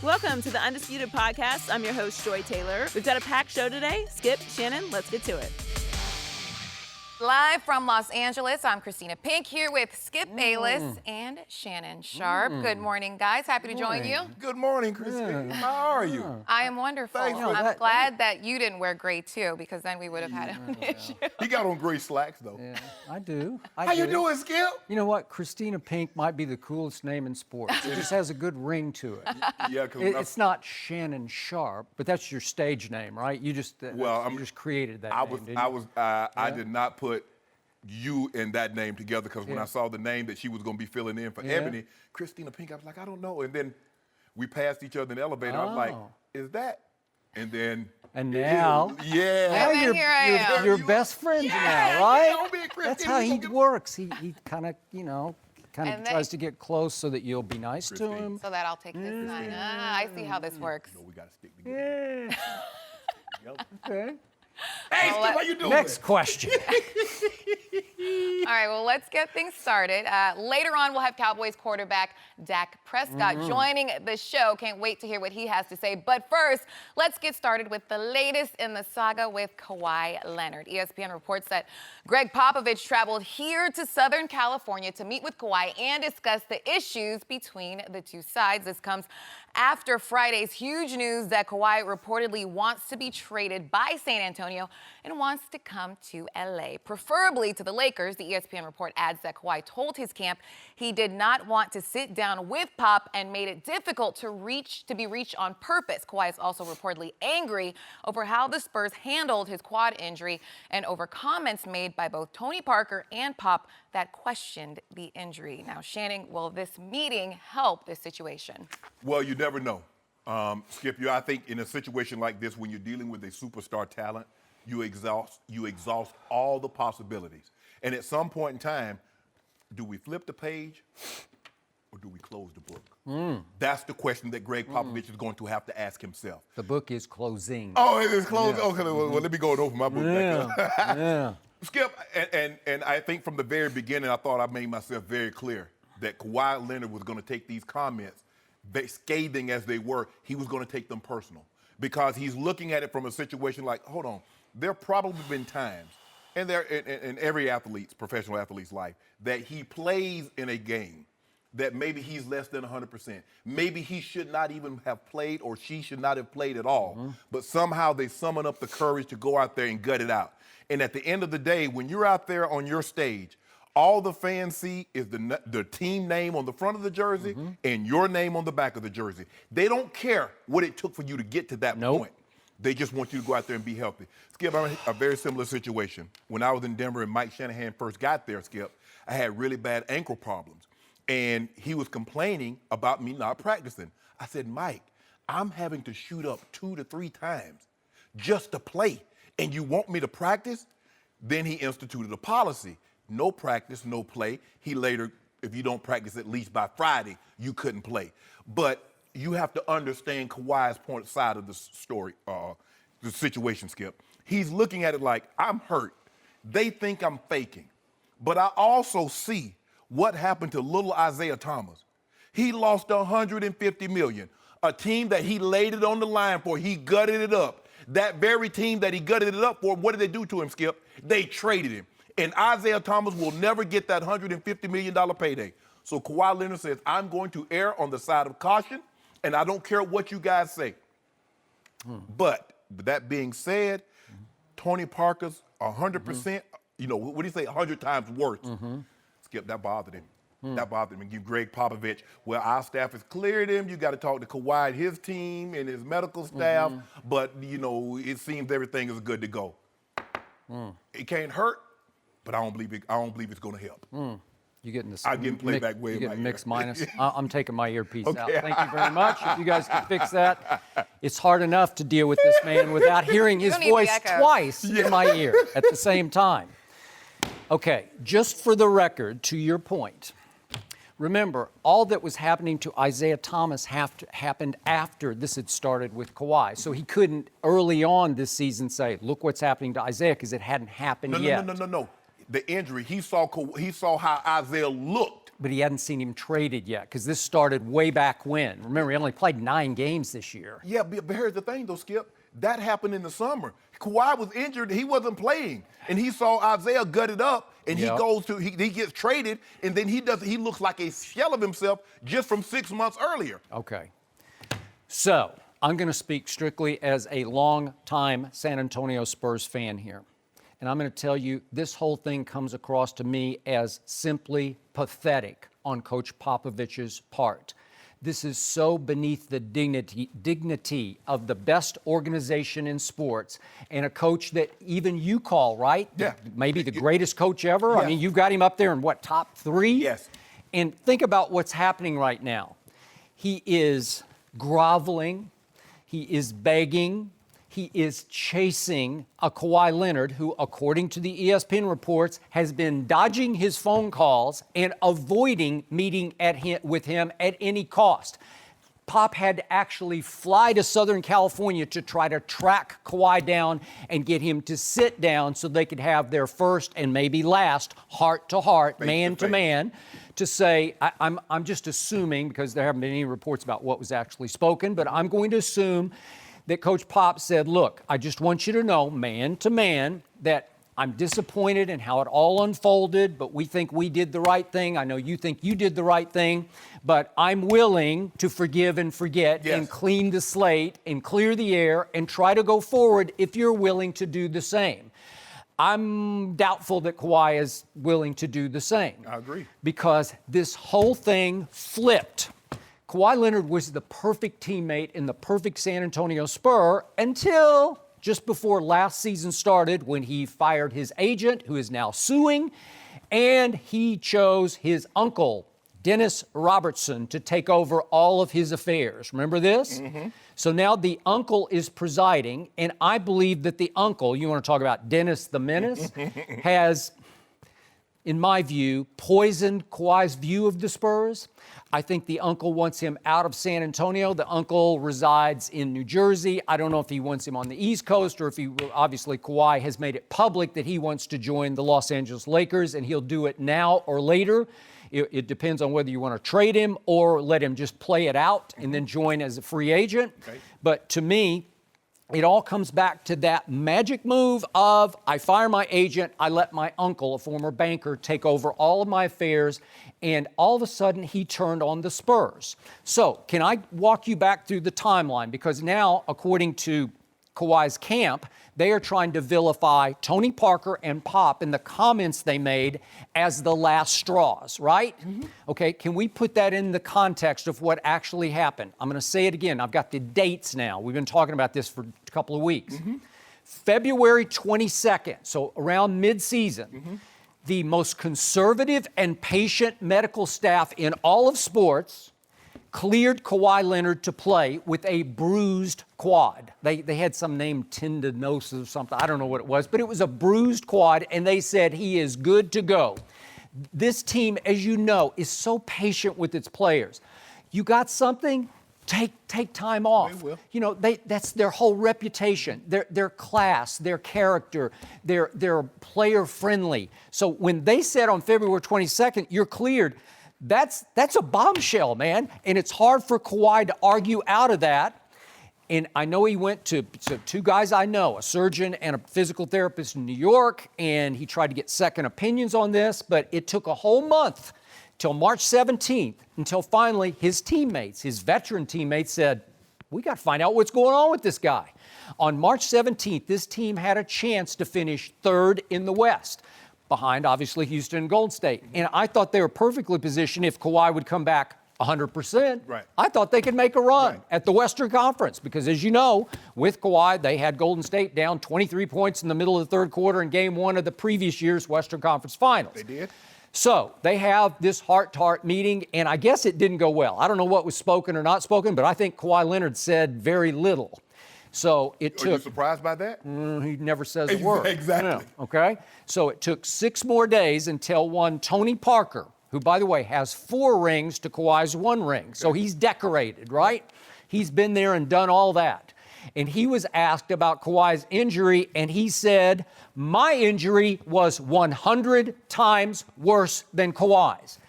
Welcome to the Undisputed Podcast. I'm your host, Joy Taylor. We've got a packed show today. Skip, Shannon, let's get to it. Live from Los Angeles, I'm Christina Pink here with Skip Bayless and Shannon Sharpe. Good morning, guys. Happy to join you. Good morning, Christina. How are you? I am wonderful. Thanks for I'm glad that you didn't wear gray too, because then we would have had an issue. He got on gray slacks, though. Yeah, I do. How you doing, Skip? You know what? Christina Pink might be the coolest name in sports. It just has a good ring to it. Yeah, because It's not Shannon Sharpe, but that's your stage name, right? You just you just created that name, didn't you? I did not put you and that name together because when I saw the name that she was going to be filling in for Ebony, Christina Pink, I was like, I don't know. And then we passed each other in the elevator. I was like, is that? And then. And now. Yeah. And then here I am. You're best friends now, right? Yeah, That's how he works. He kind of, And tries to get close so that you'll be nice to Christine. him. So that I'll take this sign. I see how this works. We got to stick together. Yeah. Okay. Hey, Skip, how you doing? Next question. All right, well, let's get things started. Later on, we'll have Cowboys quarterback Dak Prescott joining the show. Can't wait to hear what he has to say. But first, let's get started with the latest in the saga with Kawhi Leonard. ESPN reports that Greg Popovich traveled here to Southern California to meet with Kawhi and discuss the issues between the two sides. This comes after Friday's huge news that Kawhi reportedly wants to be traded by San Antonio and wants to come to LA, preferably to the Lakers. The ESPN report adds that Kawhi told his camp he did not want to sit down with Pop and made it difficult to be reached on purpose. Kawhi is also reportedly angry over how the Spurs handled his quad injury and over comments made by both Tony Parker and Pop that questioned the injury. Now, Shannon, will this meeting help this situation? Well, you never know. Skip, I think in a situation like this, when you're dealing with a superstar talent, you exhaust all the possibilities. And at some point in time, do we flip the page or do we close the book? That's the question that Greg Popovich is going to have to ask himself. The book is closing. Oh, it is closed? Yeah. Okay, well, let me go and open my book back up. Yeah. Skip, and I think from the very beginning, I thought I made myself very clear that Kawhi Leonard was going to take these comments, scathing as they were, he was going to take them personal. Because he's looking at it from a situation like, hold on, there have probably been times, and there in every professional athlete's life, that he plays in a game that maybe he's less than 100%. Maybe he should not even have played or she should not have played at all. But somehow they summon up the courage to go out there and gut it out. And at the end of the day, when you're out there on your stage, all the fans see is the team name on the front of the jersey and your name on the back of the jersey. They don't care what it took for you to get to that point. They just want you to go out there and be healthy. Skip, I'm in a very similar situation. When I was in Denver and Mike Shanahan first got there, Skip, I had really bad ankle problems. And he was complaining about me not practicing. I said, Mike, I'm having to shoot up 2 to 3 times just to play. And you want me to practice? Then he instituted a policy. No practice, no play. He later, if you don't practice at least by Friday, you couldn't play. But you have to understand Kawhi's side of the story, the situation, Skip. He's looking at it like, I'm hurt. They think I'm faking. But I also see what happened to little Isaiah Thomas. He lost $150 million. A team that he laid it on the line for, he gutted it up. That very team that he gutted it up for, what did they do to him, Skip? They traded him. And Isaiah Thomas will never get that $150 million payday. So Kawhi Leonard says, I'm going to err on the side of caution, and I don't care what you guys say. But that being said, Tony Parker's 100%, what do you say, 100 times worse. Skip, that bothered him. That bothered him. And Greg Popovich, well, our staff has cleared him. You got to talk to Kawhi and his team and his medical staff. But, it seems everything is good to go. It can't hurt, but I don't believe it's going to help. You getting this? I'm getting playback way in my ear. Mixed minus. I'm taking my earpiece out. Thank you very much. If you guys can fix that. It's hard enough to deal with this man without hearing his voice twice in my ear at the same time. Okay, just for the record, to your point, remember, all that was happening to Isaiah Thomas happened after this had started with Kawhi. So he couldn't early on this season say, look what's happening to Isaiah, because it hadn't happened yet. No. The injury, he saw how Isaiah looked but he hadn't seen him traded yet because this started way back when. Remember, he only played 9 games this year. Yeah, but here's the thing, though, Skip. That happened in the summer. Kawhi was injured. He wasn't playing. And he saw Isaiah gutted up, and he gets traded, and then he looks like a shell of himself just from 6 months earlier. Okay. So I'm going to speak strictly as a long-time San Antonio Spurs fan here. And I'm going to tell you, this whole thing comes across to me as simply pathetic on Coach Popovich's part. This is so beneath the dignity of the best organization in sports and a coach that even you call, right? Yeah. Maybe the greatest coach ever. Yes. I mean, you've got him up there in what, top 3? Yes. And think about what's happening right now. He is groveling. He is begging. He is chasing a Kawhi Leonard who, according to the ESPN reports, has been dodging his phone calls and avoiding meeting with him at any cost. Pop had to actually fly to Southern California to try to track Kawhi down and get him to sit down so they could have their first and maybe last heart-to-heart, man-to-man, to say, I'm just assuming, because there haven't been any reports about what was actually spoken, but I'm going to assume that Coach Pop said, look, I just want you to know, man to man, that I'm disappointed in how it all unfolded, but we think we did the right thing. I know you think you did the right thing, but I'm willing to forgive and forget and clean the slate and clear the air and try to go forward if you're willing to do the same. I'm doubtful that Kawhi is willing to do the same. I agree. Because this whole thing flipped. Kawhi Leonard was the perfect teammate in the perfect San Antonio Spur until just before last season started when he fired his agent, who is now suing, and he chose his uncle, Dennis Robertson, to take over all of his affairs. Remember this? Mm-hmm. So now the uncle is presiding, and I believe that the uncle, you want to talk about Dennis the Menace, has, in my view, poisoned Kawhi's view of the Spurs. I think the uncle wants him out of San Antonio. The uncle resides in New Jersey. I don't know if he wants him on the East Coast or if obviously Kawhi has made it public that he wants to join the Los Angeles Lakers, and he'll do it now or later. It depends on whether you want to trade him or let him just play it out and then join as a free agent. Okay. But to me, it all comes back to that magic move of I fire my agent, I let my uncle, a former banker, take over all of my affairs, and all of a sudden he turned on the Spurs. So can I walk you back through the timeline? Because now, according to Kawhi's camp, they are trying to vilify Tony Parker and Pop in the comments they made as the last straws, right? Mm-hmm. Okay, can we put that in the context of what actually happened? I'm going to say it again. I've got the dates now. We've been talking about this for a couple of weeks. Mm-hmm. February 22nd, so around mid-season, the most conservative and patient medical staff in all of sports cleared Kawhi Leonard to play with a bruised quad. They had some name, tendinosis or something. I don't know what it was, but it was a bruised quad, and they said he is good to go. This team, as you know, is so patient with its players. You got something? Take time off. They will. You know, that's their whole reputation, their class, their character, they're player friendly. So when they said on February 22nd, you're cleared, that's a bombshell, man. And it's hard for Kawhi to argue out of that. And I know he went to two guys I know, a surgeon and a physical therapist in New York, and he tried to get second opinions on this, but it took a whole month till March 17th until finally his teammates, his veteran teammates said, we got to find out what's going on with this guy. On March 17th, this team had a chance to finish third in the West, behind, obviously, Houston and Golden State. And I thought they were perfectly positioned if Kawhi would come back 100%. Right. I thought they could make a run at the Western Conference because, as you know, with Kawhi, they had Golden State down 23 points in the middle of the third quarter in Game 1 of the previous year's Western Conference Finals. They did. So they have this heart-to-heart meeting, and I guess it didn't go well. I don't know what was spoken or not spoken, but I think Kawhi Leonard said very little. So it took. Are you surprised by that? He never says a word. Exactly. No, okay? So it took 6 more days until one Tony Parker, who, by the way, has 4 rings to Kawhi's 1 ring. So he's decorated, right? He's been there and done all that. And he was asked about Kawhi's injury, and he said, my injury was 100 times worse than Kawhi's.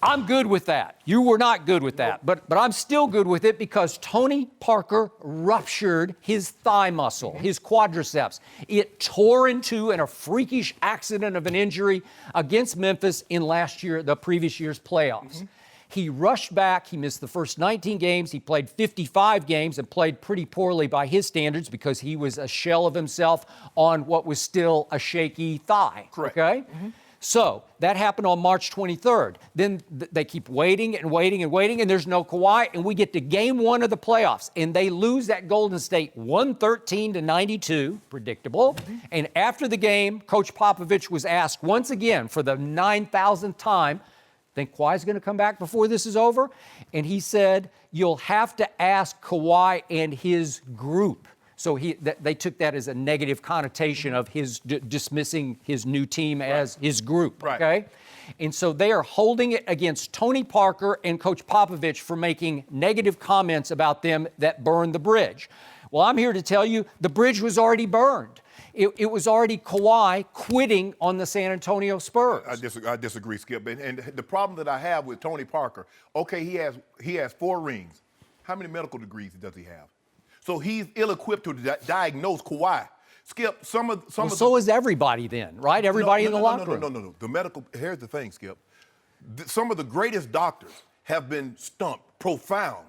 I'm good with that. You were not good with that, but I'm still good with it because Tony Parker ruptured his thigh muscle, his quadriceps. It tore into in a freakish accident of an injury against Memphis in the previous year's playoffs. He rushed back. He missed the first 19 games. He played 55 games and played pretty poorly by his standards because he was a shell of himself on what was still a shaky thigh. Correct. Okay? So that happened on March 23rd. Then they keep waiting and waiting and waiting, and there's no Kawhi, and we get to game 1 of the playoffs, and they lose at Golden State 113-92, predictable. And after the game, Coach Popovich was asked once again for the 9,000th time, think Kawhi's going to come back before this is over? And he said, you'll have to ask Kawhi and his group. So they took that as a negative connotation of his dismissing his new team as his group, okay? And so they are holding it against Tony Parker and Coach Popovich for making negative comments about them that burned the bridge. Well, I'm here to tell you the bridge was already burned. It was already Kawhi quitting on the San Antonio Spurs. I disagree, Skip. And the problem that I have with Tony Parker, okay, he has 4 rings. How many medical degrees does he have? So he's ill-equipped to diagnose Kawhi. Skip, so is everybody then, right? Everybody in the locker room. No. The medical, here's the thing, Skip. Some of the greatest doctors have been stumped, profound.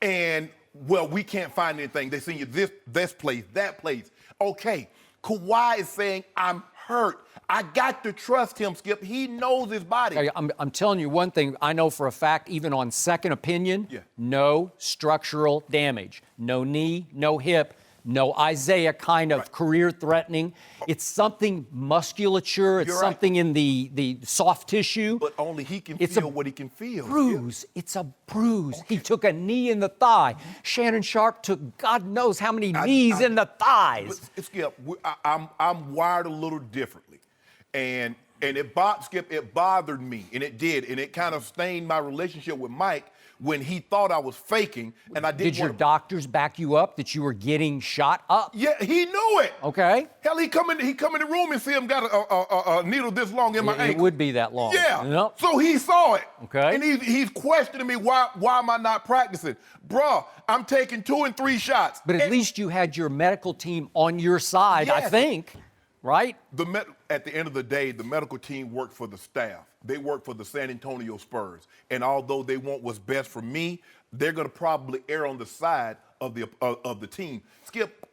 And, well, we can't find anything. They send you this place, that place. Okay, Kawhi is saying, I'm hurt. I got to trust him, Skip. He knows his body. Okay, I'm telling you one thing I know for a fact, even on second opinion, no structural damage. No knee, no hip, no Isaiah kind of career-threatening. It's something musculature. It's something in the soft tissue. But only he can feel what he can feel. Bruise. It's a bruise. Okay. He took a knee in the thigh. Shannon Sharpe took God knows how many knees in the thighs. But Skip, I'm wired a little differently. And it bothered me, and it did, and it kind of stained my relationship with Mike when he thought I was faking, and I didn't. Did your doctors back you up that you were getting shot up? Yeah, he knew it. Okay. Hell, he come in the room and see him got a needle this long in my ankle. It would be that long. Yeah. Yep. So he saw it. Okay. And he's questioning me, why am I not practicing? Bruh, I'm taking 2 and 3 shots. But at least you had your medical team on your side, I think. Right? At the end of the day, the medical team worked for the staff. They worked for the San Antonio Spurs. And although they want what's best for me, they're going to probably err on the side of the team. Skip,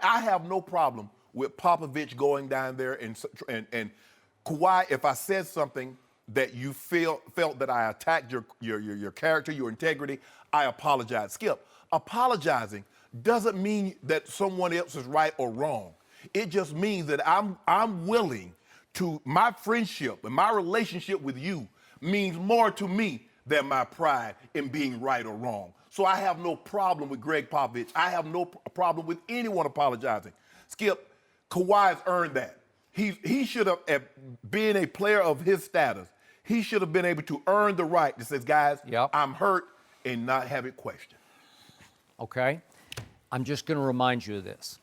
I have no problem with Popovich going down there and Kawhi. If I said something that you felt that I attacked your character, your integrity, I apologize. Skip, apologizing doesn't mean that someone else is right or wrong. It just means that I'm willing to, my friendship and my relationship with you means more to me than my pride in being right or wrong. So I have no problem with Greg Popovich. I have no problem with anyone apologizing. Skip, Kawhi's earned that. He should have, being a player of his status, he should have been able to earn the right that says, guys, I'm hurt, and not have it questioned. Okay. I'm just going to remind you of this.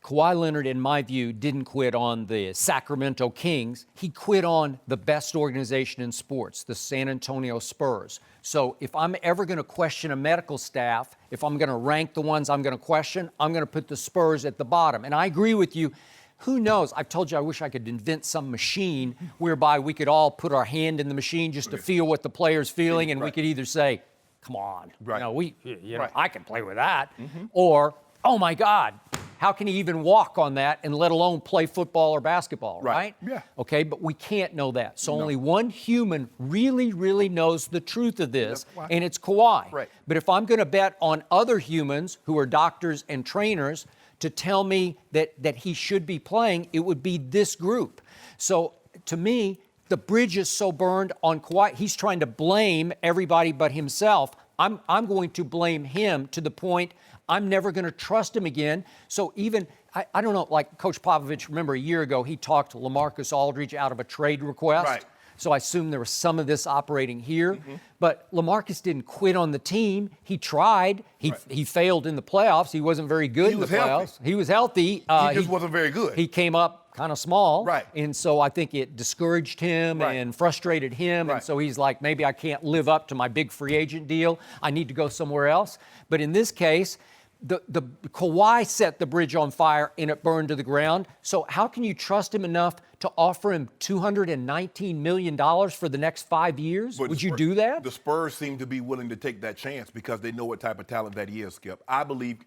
Kawhi Leonard, in my view, didn't quit on the Sacramento Kings. He quit on the best organization in sports, the San Antonio Spurs. So if I'm ever going to question a medical staff, if I'm going to rank the ones I'm going to question, I'm going to put the Spurs at the bottom. And I agree with you. Who knows? I've told you I wish I could invent some machine whereby we could all put our hand in the machine just to feel what the player's feeling, and we could either say, come on, I can play with that, or, oh, my God, how can he even walk on that and let alone play football or basketball, right? Yeah. Okay, but we can't know that. So only one human really, really knows the truth of this, and it's Kawhi. Right. But if I'm going to bet on other humans who are doctors and trainers to tell me that he should be playing, it would be this group. So to me, the bridge is so burned on Kawhi. He's trying to blame everybody but himself. I'm going to blame him to the point I'm never going to trust him again. So even, I don't know, like Coach Popovich, remember a year ago, he talked LaMarcus Aldridge out of a trade request. Right. So I assume there was some of this operating here. But LaMarcus didn't quit on the team. He tried. He failed in the playoffs. He wasn't very good in the playoffs. He was healthy. He just wasn't very good. He came up kind of small. Right. And so I think it discouraged him and frustrated him. And so he's like, maybe I can't live up to my big free agent deal. I need to go somewhere else. But in this case, the Kawhi set the bridge on fire and it burned to the ground. So how can you trust him enough to offer him $219 million for the next 5 years? But Would you do that? The Spurs seem to be willing to take that chance because they know what type of talent that he is, Skip. I believe,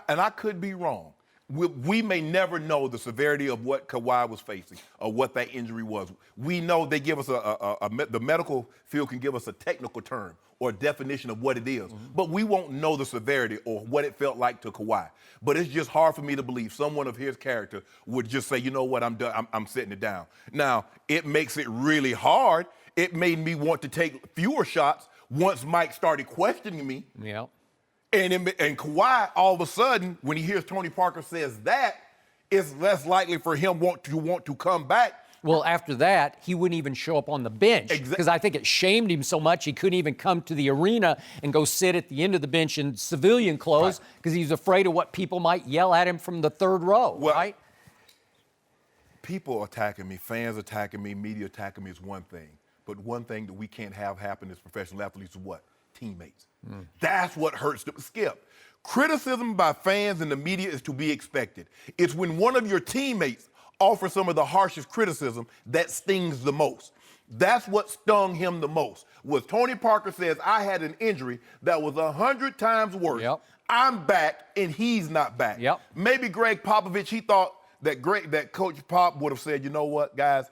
and I could be wrong, we may never know the severity of what Kawhi was facing or what that injury was. We know they give us the medical field can give us a technical term or a definition of what it is, but we won't know the severity or what it felt like to Kawhi. But it's just hard for me to believe someone of his character would just say, you know what, I'm done, I'm setting it down. Now, it makes it really hard. It made me want to take fewer shots once Mike started questioning me. Yeah. And Kawhi, all of a sudden, when he hears Tony Parker says that, it's less likely for him want to come back. Well, after that, he wouldn't even show up on the bench because I think it shamed him so much he couldn't even come to the arena and go sit at the end of the bench in civilian clothes because he was afraid of what people might yell at him from the third row, right? People attacking me, fans attacking me, media attacking me is one thing. But one thing that we can't have happen as professional athletes is what? Teammates. That's what hurts them. Skip. Criticism by fans and the media is to be expected. It's when one of your teammates offers some of the harshest criticism that stings the most. That's what stung him the most. Was Tony Parker says, I had an injury that was 100 times worse. Yep. I'm back and he's not back. Yep. Maybe Greg Popovich, he thought that Coach Pop would have said, you know what, guys,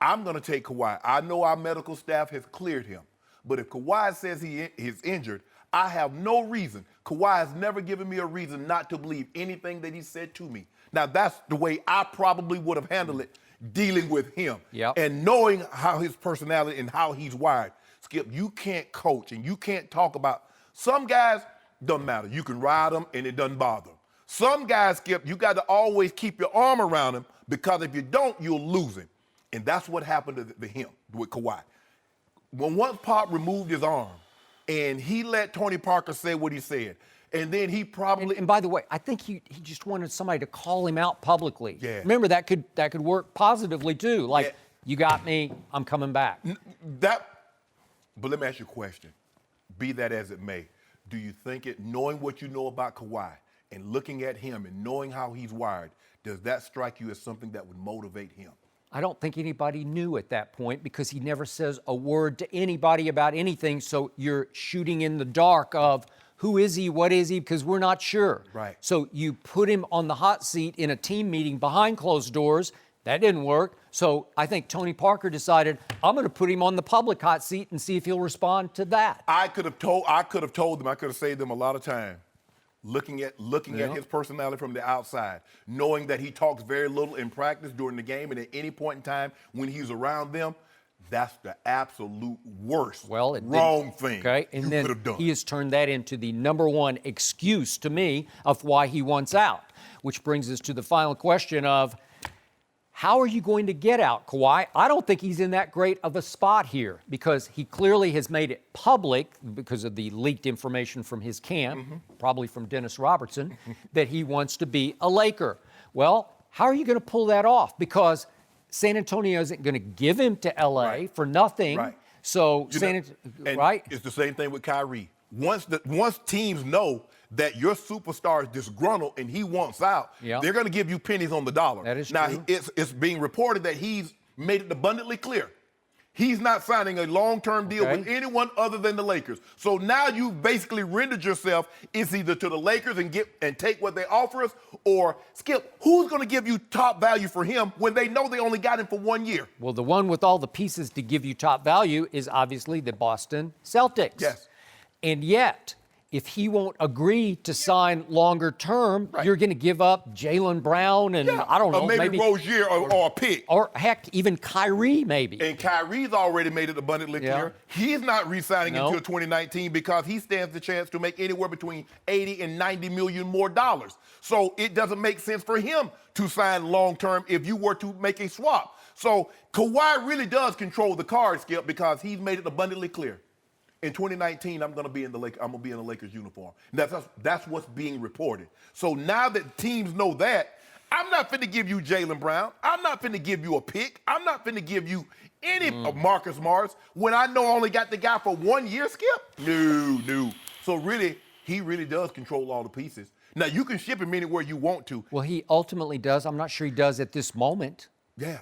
I'm going to take Kawhi. I know our medical staff has cleared him. But if Kawhi says he's injured, I have no reason. Kawhi has never given me a reason not to believe anything that he said to me. Now, that's the way I probably would have handled it, dealing with him. Yep. And knowing how his personality and how he's wired. Skip, you can't coach and you can't talk about. Some guys, doesn't matter. You can ride them and it doesn't bother them. Some guys, Skip, you got to always keep your arm around him because if you don't, you'll lose him. And that's what happened to him with Kawhi. When once Pop removed his arm and he let Tony Parker say what he said, and then he probably... And by the way, I think he just wanted somebody to call him out publicly. Yeah. Remember, that could work positively, too. Like, you got me, I'm coming back. But let me ask you a question. Be that as it may, do you think knowing what you know about Kawhi and looking at him and knowing how he's wired, does that strike you as something that would motivate him? I don't think anybody knew at that point because he never says a word to anybody about anything. So you're shooting in the dark of who is he, what is he, because we're not sure. Right. So you put him on the hot seat in a team meeting behind closed doors. That didn't work. So I think Tony Parker decided, I'm going to put him on the public hot seat and see if he'll respond to that. I could have told them, I could have saved them a lot of time. Looking at his personality from the outside, knowing that he talks very little in practice during the game, and at any point in time when he's around them, that's the absolute worst wrong thing and you then could have done. He has turned that into the number one excuse to me of why he wants out, which brings us to the final question of, how are you going to get out, Kawhi? I don't think he's in that great of a spot here because he clearly has made it public because of the leaked information from his camp, probably from Dennis Robertson, that he wants to be a Laker. Well, how are you going to pull that off? Because San Antonio isn't going to give him to L.A. for nothing. Right. So, It's the same thing with Kyrie. Once teams know that your superstar is disgruntled and he wants out, they're going to give you pennies on the dollar. That is now, true. It's being reported that he's made it abundantly clear. He's not signing a long-term deal with anyone other than the Lakers. So now you've basically rendered yourself, it's either to the Lakers and take what they offer us, or Skip, who's going to give you top value for him when they know they only got him for 1 year? Well, the one with all the pieces to give you top value is obviously the Boston Celtics. Yes. And yet, if he won't agree to sign longer term, you're going to give up Jaylen Brown and I don't know, or maybe Rozier or a pick. Or heck, even Kyrie maybe. And Kyrie's already made it abundantly clear. He's not re-signing until 2019 because he stands the chance to make anywhere between 80 and 90 million more dollars. So it doesn't make sense for him to sign long-term if you were to make a swap. So Kawhi really does control the card, Skip, because he's made it abundantly clear. In 2019, I'm going to be in the Lakers uniform. That's what's being reported. So now that teams know that, I'm not finna give you Jaylen Brown. I'm not finna give you a pick. I'm not finna give you any of Marcus Morris when I know I only got the guy for 1 year, Skip. No. So really, he really does control all the pieces. Now, you can ship him anywhere you want to. Well, he ultimately does. I'm not sure he does at this moment. Yeah.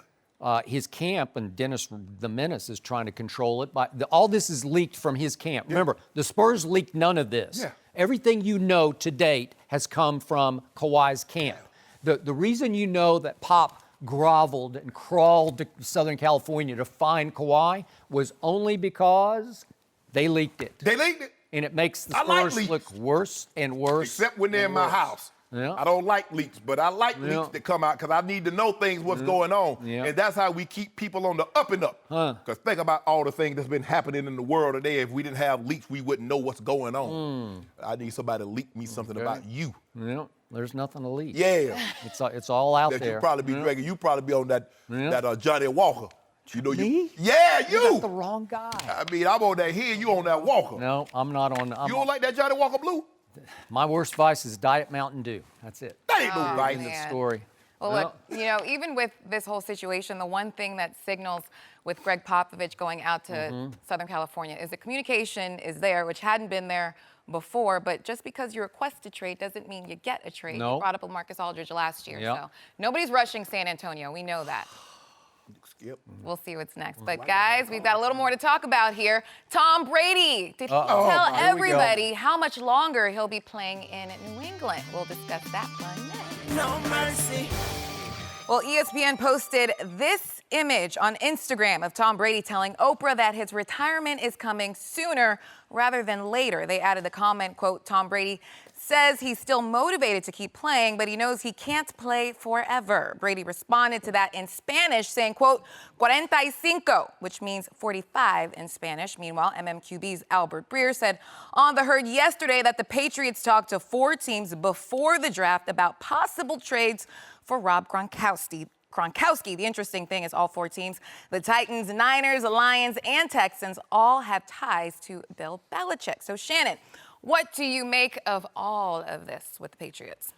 His camp, and Dennis the Menace is trying to control it. All this is leaked from his camp. Yeah. Remember, the Spurs leaked none of this. Yeah. Everything you know to date has come from Kawhi's camp. The reason you know that Pop groveled and crawled to Southern California to find Kawhi was only because they leaked it. They leaked it. And it makes the Spurs look worse and worse. Except when they're in my house. Yeah. I don't like leaks, but I like leaks that come out because I need to know what's going on. Yeah. And that's how we keep people on the up and up. Because think about all the things that's been happening in the world today. If we didn't have leaks, we wouldn't know what's going on. I need somebody to leak me something about you. Yeah, there's nothing to leak. Yeah. It's all out that there. You probably be dragging. You probably be on that Johnny Walker. You know Me? Yeah, you. You got the wrong guy. I mean, I'm on that here. You on that Walker. No, I'm not on. You don't like that Johnny Walker Blue? My worst vice is Diet Mountain Dew. That's it. That ain't no vice. In the story. Well, look, even with this whole situation, the one thing that signals with Greg Popovich going out to Southern California is that communication is there, which hadn't been there before. But just because you request a trade doesn't mean you get a trade. No. You brought up LaMarcus Aldridge last year. Yep. So nobody's rushing San Antonio. We know that. Skip. We'll see what's next. But guys, we've got a little more to talk about here. Tom Brady, did he tell everybody how much longer he'll be playing in New England? We'll discuss that one next. No mercy. Well, ESPN posted this image on Instagram of Tom Brady telling Oprah that his retirement is coming sooner rather than later. They added the comment, quote, Tom Brady says he's still motivated to keep playing, but he knows he can't play forever. Brady responded to that in Spanish, saying, quote, 45, which means 45 in Spanish. Meanwhile, MMQB's Albert Breer said on The Herd yesterday that the Patriots talked to 4 teams before the draft about possible trades for Rob Gronkowski. The interesting thing is all 4 teams, the Titans, Niners, Lions, and Texans, all have ties to Bill Belichick. So, Shannon, what do you make of all of this with the Patriots?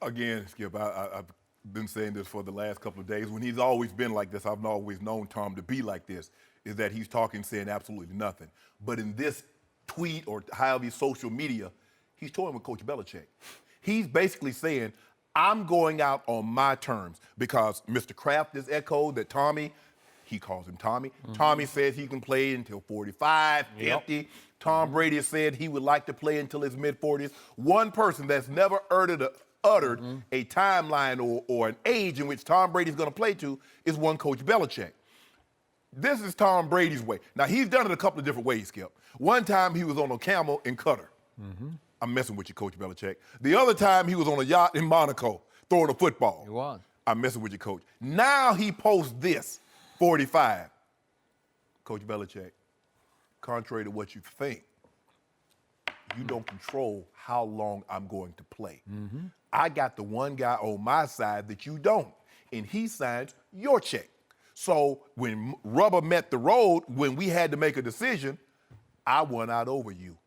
Again, Skip, I've been saying this for the last couple of days. When he's always been like this, I've always known Tom to be like this, is that he's talking, saying absolutely nothing. But in this tweet or however social media, he's toying with Coach Belichick. He's basically saying, I'm going out on my terms because Mr. Kraft has echoed that Tommy, he calls him Tommy. Tommy says he can play until 45, 50. Tom Brady said he would like to play until his mid-40s. One person that's never uttered a timeline or an age in which Tom Brady's going to play to is one Coach Belichick. This is Tom Brady's way. Now, he's done it a couple of different ways, Skip. One time he was on a camel in Qatar. I'm messing with you, Coach Belichick. The other time he was on a yacht in Monaco throwing a football. You won. I'm messing with you, Coach. Now he posts this, 45. Coach Belichick, contrary to what you think, you don't control how long I'm going to play. I got the one guy on my side that you don't, and he signs your check. So when rubber met the road, when we had to make a decision, I won out over you.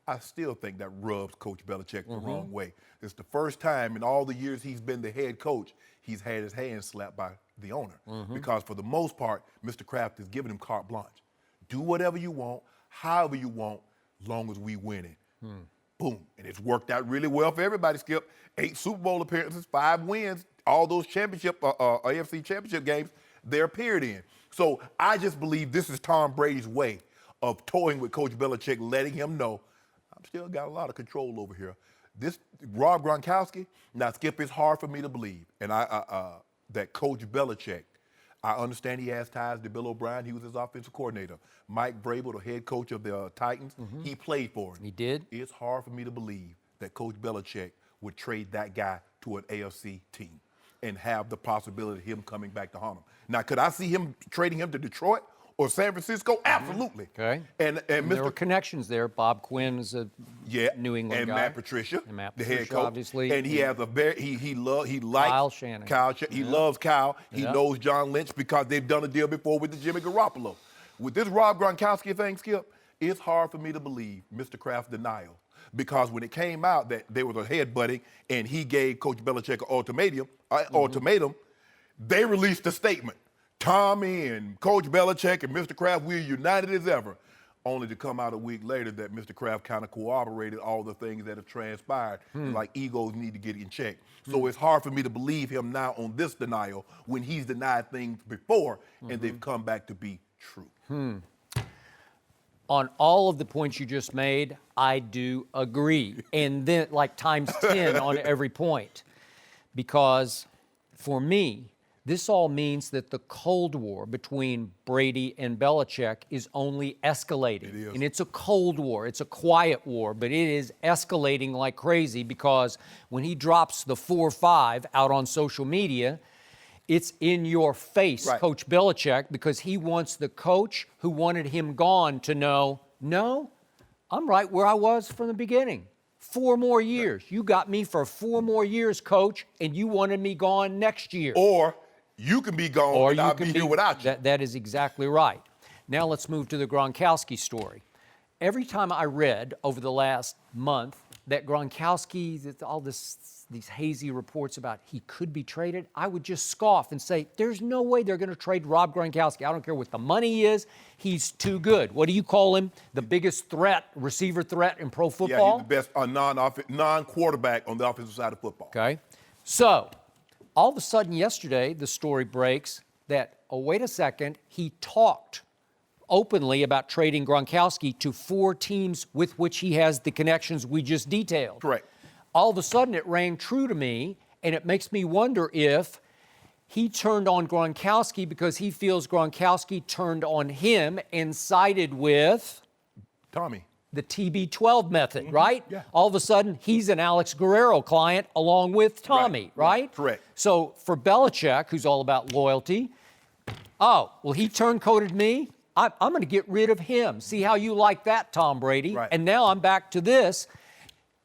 I still think that rubs Coach Belichick the wrong way. It's the first time in all the years he's been the head coach, he's had his hand slapped by the owner. Because for the most part, Mr. Kraft is giving him carte blanche. Do whatever you want, however you want, as long as we win it. Boom. And it's worked out really well for everybody, Skip. 8 Super Bowl appearances, 5 wins, all those AFC championship games, they're appeared in. So I just believe this is Tom Brady's way of toying with Coach Belichick, letting him know, I've still got a lot of control over here. This Rob Gronkowski, now Skip, it's hard for me to believe, and that Coach Belichick, I understand he has ties to Bill O'Brien. He was his offensive coordinator. Mike Vrabel, the head coach of the Titans, he played for him. He did? It's hard for me to believe that Coach Belichick would trade that guy to an AFC team and have the possibility of him coming back to Harlem. Now, could I see him trading him to Detroit or San Francisco? Absolutely. Okay. And there were connections there. Bob Quinn is a New England and guy. Matt Patricia, And Matt the Patricia, head coach. obviously. And he has a very he likes Kyle Shannon. He loves Kyle. He knows John Lynch because they've done a deal before with the Jimmy Garoppolo. With this Rob Gronkowski thing, Skip, it's hard for me to believe Mr. Kraft's denial. because when it came out that they were headbutting and he gave Coach Belichick an ultimatum, they released a statement. Tommy and Coach Belichick and Mr. Kraft, we're united as ever. Only to come out a week later that Mr. Kraft kind of corroborated all the things that have transpired. Like egos need to get in check. So it's hard for me to believe him now on this denial when he's denied things before and they've come back to be true. On all of the points you just made, I do agree. And then like times 10 on every point. Because for me, this all means that the Cold War between Brady and Belichick is only escalating. It is. And it's a Cold War. It's a quiet war, but it is escalating like crazy because when he drops the 4-5 out on social media, it's in your face, Right. Coach Belichick, because he wants the coach who wanted him gone to know, no, I'm right where I was from the beginning. 4 more years. Right. You got me for 4 more years, Coach, and you wanted me gone next year. Or you can be gone Or and you I'll can be here without you. That is exactly right. Now let's move to the Gronkowski story. Every time I read over the last month that Gronkowski, all these hazy reports about he could be traded, I would just scoff and say, there's no way they're going to trade Rob Gronkowski. I don't care what the money is. He's too good. What do you call him? The biggest threat, receiver threat in pro football? Yeah, he's the best non-quarterback on the offensive side of football. Okay. So all of a sudden yesterday, the story breaks that, oh, wait a second, he talked openly about trading Gronkowski to 4 teams with which he has the connections we just detailed. Correct. All of a sudden it rang true to me, and it makes me wonder if he turned on Gronkowski because he feels Gronkowski turned on him and sided with Tommy. the TB12 method, right? Yeah. All of a sudden, he's an Alex Guerrero client along with Tommy, right? Correct. So for Belichick, who's all about loyalty, oh, well, he turncoated me. I'm going to get rid of him. See how you like that, Tom Brady? Right. And now I'm back to this.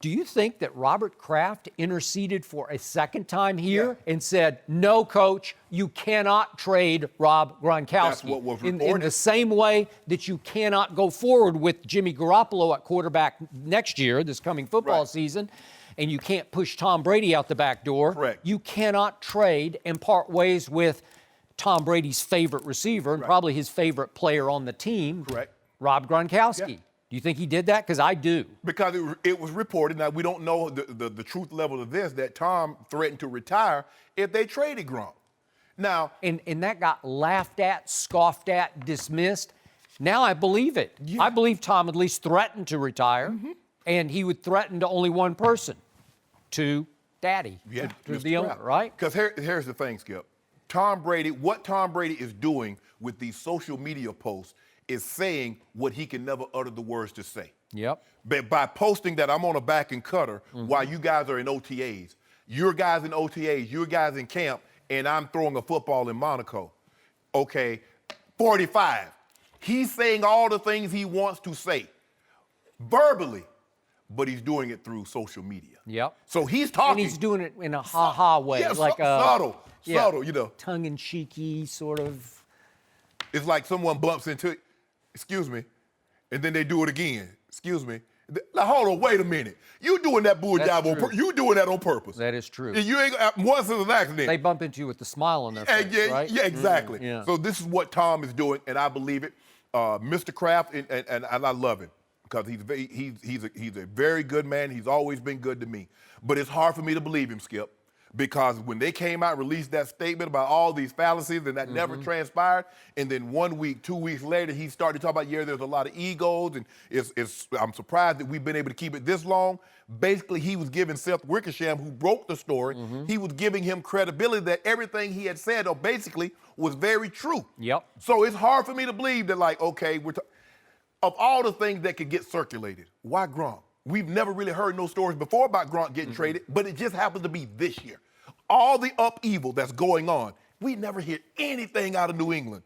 Do you think that Robert Kraft interceded for a second time here and said, no, Coach, you cannot trade Rob Gronkowski? That's what was in reported. the same way that you cannot go forward with Jimmy Garoppolo at quarterback next year, this coming football season, and you can't push Tom Brady out the back door. Correct. You cannot trade and part ways with Tom Brady's favorite receiver and probably his favorite player on the team, Correct. Rob Gronkowski. Yeah. Do you think he did that? Because I do. Because it was reported, now we don't know the truth level of this, that Tom threatened to retire if they traded Gronk. Now, And that got laughed at, scoffed at, dismissed. Now I believe it. Yeah. I believe Tom at least threatened to retire, and he would threaten to only one person, to Daddy, to Mr. the owner, Kraft. right? Because here's the thing, Skip. What Tom Brady is doing with these social media posts is saying what he can never utter the words to say. Yep. But by posting that I'm on a back and cutter while you guys are in OTAs, your guys in OTAs, your guys in camp, and I'm throwing a football in Monaco. Okay, 45. He's saying all the things he wants to say verbally, but he's doing it through social media. Yep. So he's talking. And he's doing it in a ha-ha way. Yeah, like subtle, you know. Tongue-in-cheeky sort of. It's like someone bumps into it, excuse me, and then they do it again. Excuse me. Now, hold on, wait a minute. You doing that bull job on purpose. You doing that on purpose. That is true. You ain't once it's an accident. They bump into you with the smile on their face, right? Yeah, exactly. Yeah. So this is what Tom is doing, and I believe it. Mr. Kraft, and I love him because he's a very good man. He's always been good to me. But it's hard for me to believe him, Skip, because when they came out and released that statement about all these fallacies and that never transpired, and then 1 week, 2 weeks later, he started talking about, there's a lot of egos, and I'm surprised that we've been able to keep it this long. Basically, he was giving Seth Wickersham, who broke the story, he was giving him credibility that everything he had said, or basically, was very true. Yep. So it's hard for me to believe that, like, okay, of all the things that could get circulated, why Gronk? We've never really heard no stories before about Gronk getting traded, but it just happens to be this year. All the upheaval that's going on, we never hear anything out of New England.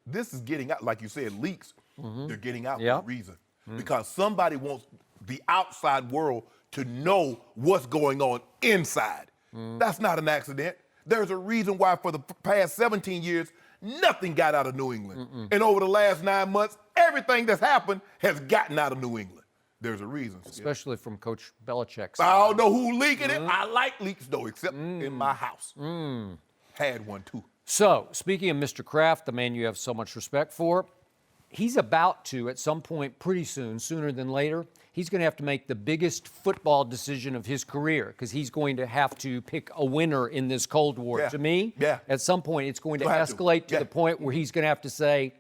This is getting out, like you said, leaks. They're getting out for a reason. Because somebody wants the outside world to know what's going on inside. That's not an accident. There's a reason why for the past 17 years, nothing got out of New England. And over the last 9 months, everything that's happened has gotten out of New England. There's a reason. Especially from Coach Belichick. I don't know who leaking it. I like leaks, though, except in my house. Had one, too. So, speaking of Mr. Kraft, the man you have so much respect for, he's about to, at some point pretty soon, sooner than later, he's going to have to make the biggest football decision of his career because he's going to have to pick a winner in this Cold War. Yeah. To me, at some point, it's going to escalate to the point where he's going to have to say,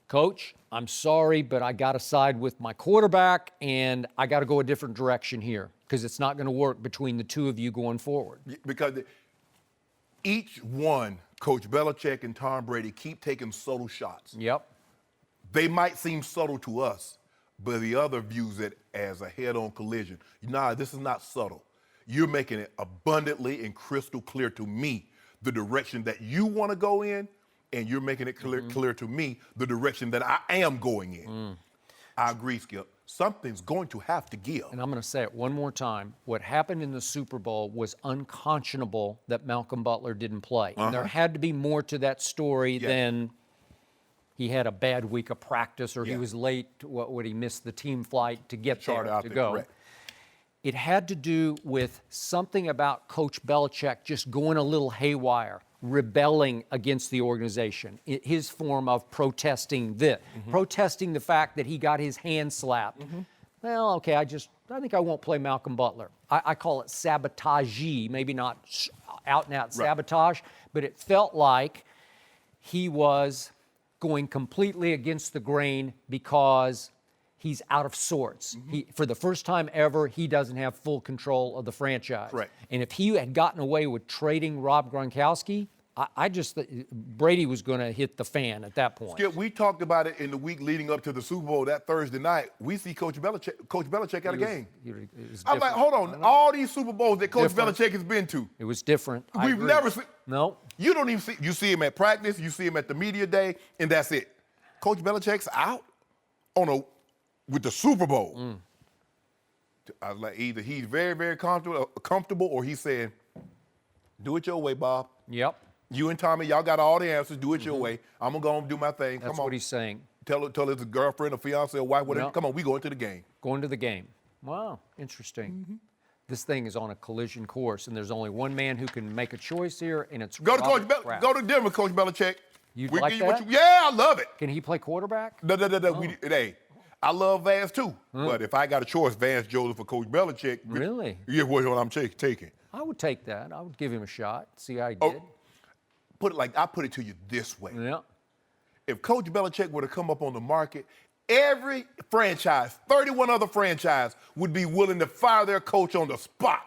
Coach, I'm sorry, but I got to side with my quarterback, and I got to go a different direction here because it's not going to work between the two of you going forward. Because each one, Coach Belichick and Tom Brady, keep taking subtle shots. Yep. They might seem subtle to us, but the other views it as a head-on collision. Nah, this is not subtle. You're making it abundantly and crystal clear to me the direction that you want to go in, and you're making it clear to me the direction that I am going in. I agree, Skip. Something's going to have to give. And I'm going to say it one more time. What happened in the Super Bowl was unconscionable that Malcolm Butler didn't play. And there had to be more to that story than he had a bad week of practice or he was late. What would he miss the team flight to get there to go? Correct. It had to do with something about Coach Belichick just going a little haywire, rebelling against the organization, his form of protesting protesting the fact that he got his hand slapped. Well, okay, I think I won't play Malcolm Butler. I call it sabotage, maybe not out-and-out sabotage, but it felt like he was going completely against the grain because he's out of sorts. For the first time ever, he doesn't have full control of the franchise. Correct. And if he had gotten away with trading Rob Gronkowski, Brady was going to hit the fan at that point. Skip, we talked about it in the week leading up to the Super Bowl that Thursday night. We see Coach Belichick at a game. I'm like, hold on. All these Super Bowls that Coach Belichick has been to. It was different. We've never seen. No. You don't even see. You see him at practice. You see him at the media day, and that's it. Coach Belichick's out with the Super Bowl. I was like, either he's very, very comfortable, or he's saying, "Do it your way, Bob." Yep. You and Tommy, y'all got all the answers. Do it your way. I'm gonna go and do my thing. That's Come on. what he's saying. Tell his girlfriend or fiance or wife, whatever. Come on, we go into the game. Going to the game. Wow, interesting. This thing is on a collision course, and there's only one man who can make a choice here, and it's Go to Robert Kraft. Go to Denver, Coach Belichick. You'd like that? Yeah, I love it. Can he play quarterback? No. Hey, I love Vance too, but if I got a choice, Vance Joseph or Coach Belichick. Really? Yeah, what I'm taking. I would take that. I would give him a shot. See how he did. I put it to you this way. Yeah. If Coach Belichick were to come up on the market, every franchise, 31 other franchise, would be willing to fire their coach on the spot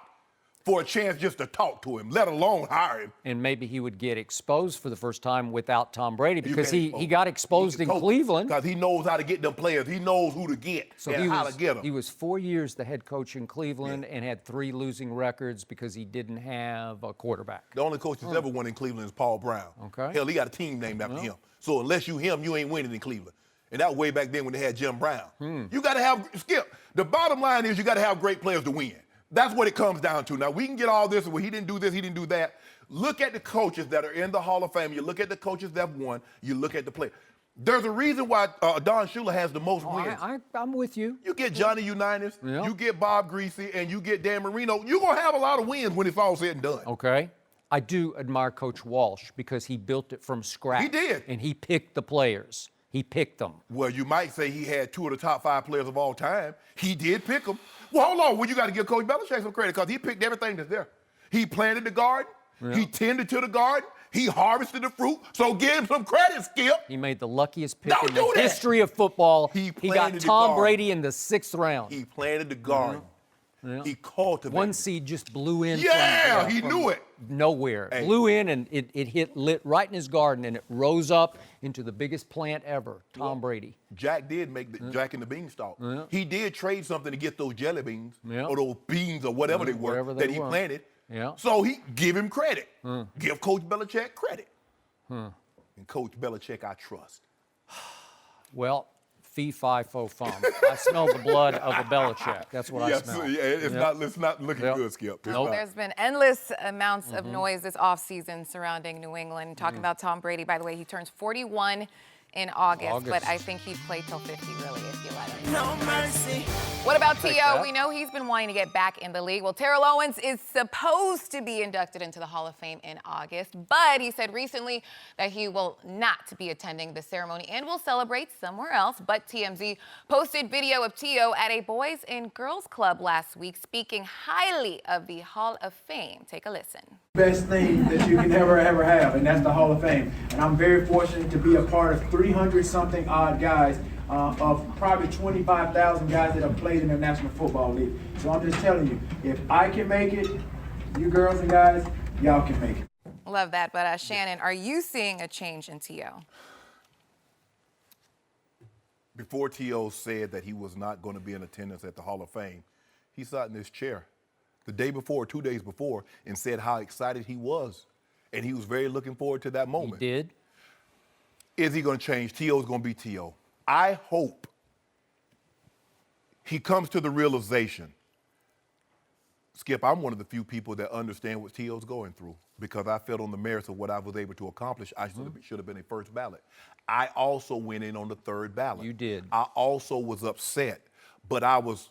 for a chance just to talk to him, let alone hire him. And maybe he would get exposed for the first time without Tom Brady because he got exposed in Cleveland. Because he knows how to get them players. He knows who to get and how to get them. He was 4 years the head coach in Cleveland and had 3 losing records because he didn't have a quarterback. The only coach that's ever won in Cleveland is Paul Brown. Okay. Hell, he got a team named after him. So unless you him, you ain't winning in Cleveland. And that was way back then when they had Jim Brown. You got to have, Skip, the bottom line is you got to have great players to win. That's what it comes down to. Now, we can get all this, well, he didn't do this, he didn't do that. Look at the coaches that are in the Hall of Fame. You look at the coaches that have won. You look at the players. There's a reason why Don Shula has the most wins. I'm with you. You get Johnny Unitas, you get Bob Greasy, and you get Dan Marino. You're going to have a lot of wins when it's all said and done. Okay. I do admire Coach Walsh because he built it from scratch. He did. And he picked the players. He picked them. Well, you might say he had 2 of the top 5 players of all time. He did pick them. Well, hold on. Well, you got to give Coach Belichick some credit because he picked everything that's there. He planted the garden. He tended to the garden. He harvested the fruit. So give him some credit, Skip. He made the luckiest pick in the history of football. He got Tom Brady in the 6th round. He planted the garden. He cultivated. One seed just blew in. He knew it. Nowhere. Hey. Blew in and it lit right in his garden and it rose up into the biggest plant ever, Tom Brady. Jack did make the Jack and the Beanstalk. He did trade something to get those jelly beans or those beans or whatever they were that he planted. So he give him credit. Give Coach Belichick credit. And Coach Belichick, I trust. Well, fee, fi, fo, fum. I smell the blood of a Belichick. That's what I smell. It's not looking good, Skip. There's been endless amounts of noise this offseason surrounding New England. Talking about Tom Brady, by the way, he turns 41 in August, but I think he'd play till 50, really, if you let him. No mercy. What about T.O.? We know he's been wanting to get back in the league. Well, Terrell Owens is supposed to be inducted into the Hall of Fame in August, but he said recently that he will not be attending the ceremony and will celebrate somewhere else. But TMZ posted video of T.O. at a Boys and Girls Club last week, speaking highly of the Hall of Fame. Take a listen. Best thing that you can ever have, and that's the Hall of Fame. And I'm very fortunate to be a part of 300-something odd guys of probably 25,000 guys that have played in the National Football League. So I'm just telling you, if I can make it, you girls and guys, y'all can make it. Love that. But Shannon, are you seeing a change in T.O.? Before T.O. said that he was not going to be in attendance at the Hall of Fame, he sat in his chair the day before, 2 days before, and said how excited he was. And he was very looking forward to that moment. He did. Is he going to change? T.O. is going to be T.O. I hope he comes to the realization, Skip, I'm one of the few people that understand what T.O.'s going through because I felt on the merits of what I was able to accomplish. I should have been a first ballot. I also went in on the third ballot. You did. I also was upset, but I was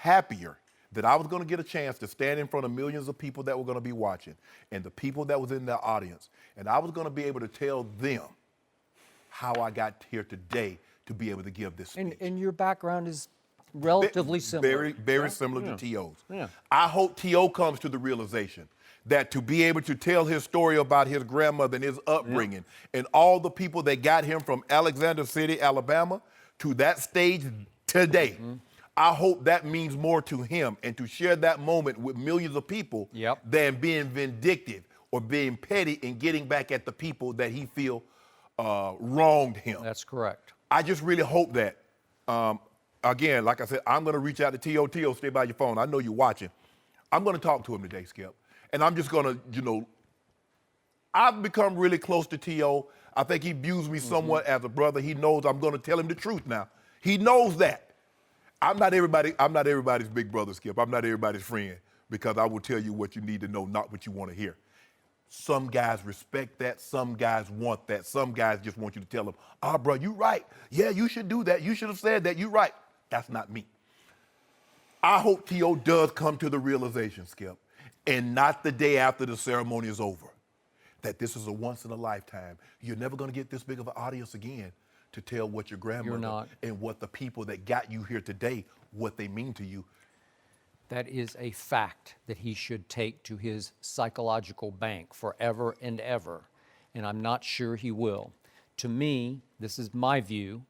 happier that I was going to get a chance to stand in front of millions of people that were going to be watching and the people that was in the audience. And I was going to be able to tell them how I got here today to be able to give this speech. And your background is relatively similar. Very similar to T.O.'s. Yeah. I hope T.O. comes to the realization that to be able to tell his story about his grandmother and his upbringing and all the people that got him from Alexander City, Alabama, to that stage today, I hope that means more to him and to share that moment with millions of people than being vindictive or being petty and getting back at the people that he feel wronged him. That's correct. I just really hope that, again, like I said, I'm going to reach out to T.O. T.O., stay by your phone. I know you're watching. I'm going to talk to him today, Skip. And I'm just going to, I've become really close to T.O. I think he views me somewhat as a brother. He knows I'm going to tell him the truth now. He knows that. I'm not everybody's big brother, Skip. I'm not everybody's friend because I will tell you what you need to know, not what you want to hear. Some guys respect that. Some guys want that. Some guys just want you to tell them, bro, you right. Yeah, you should do that. You should have said that. You right. That's not me. I hope T.O. does come to the realization, Skip, and not the day after the ceremony is over, that this is a once in a lifetime. You're never going to get this big of an audience again to tell what your grandmother and what the people that got you here today, what they mean to you. That is a fact that he should take to his psychological bank forever and ever, and I'm not sure he will. To me, this is my view,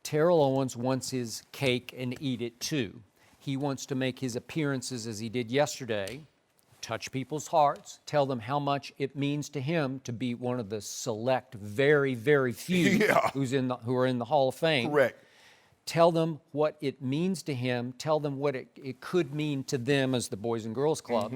Terrell Owens wants his cake and eat it too. He wants to make his appearances as he did yesterday, touch people's hearts, tell them how much it means to him to be one of the select, very, very few who are in the Hall of Fame. Correct. Tell them what it means to him, tell them what it could mean to them as the Boys and Girls Club.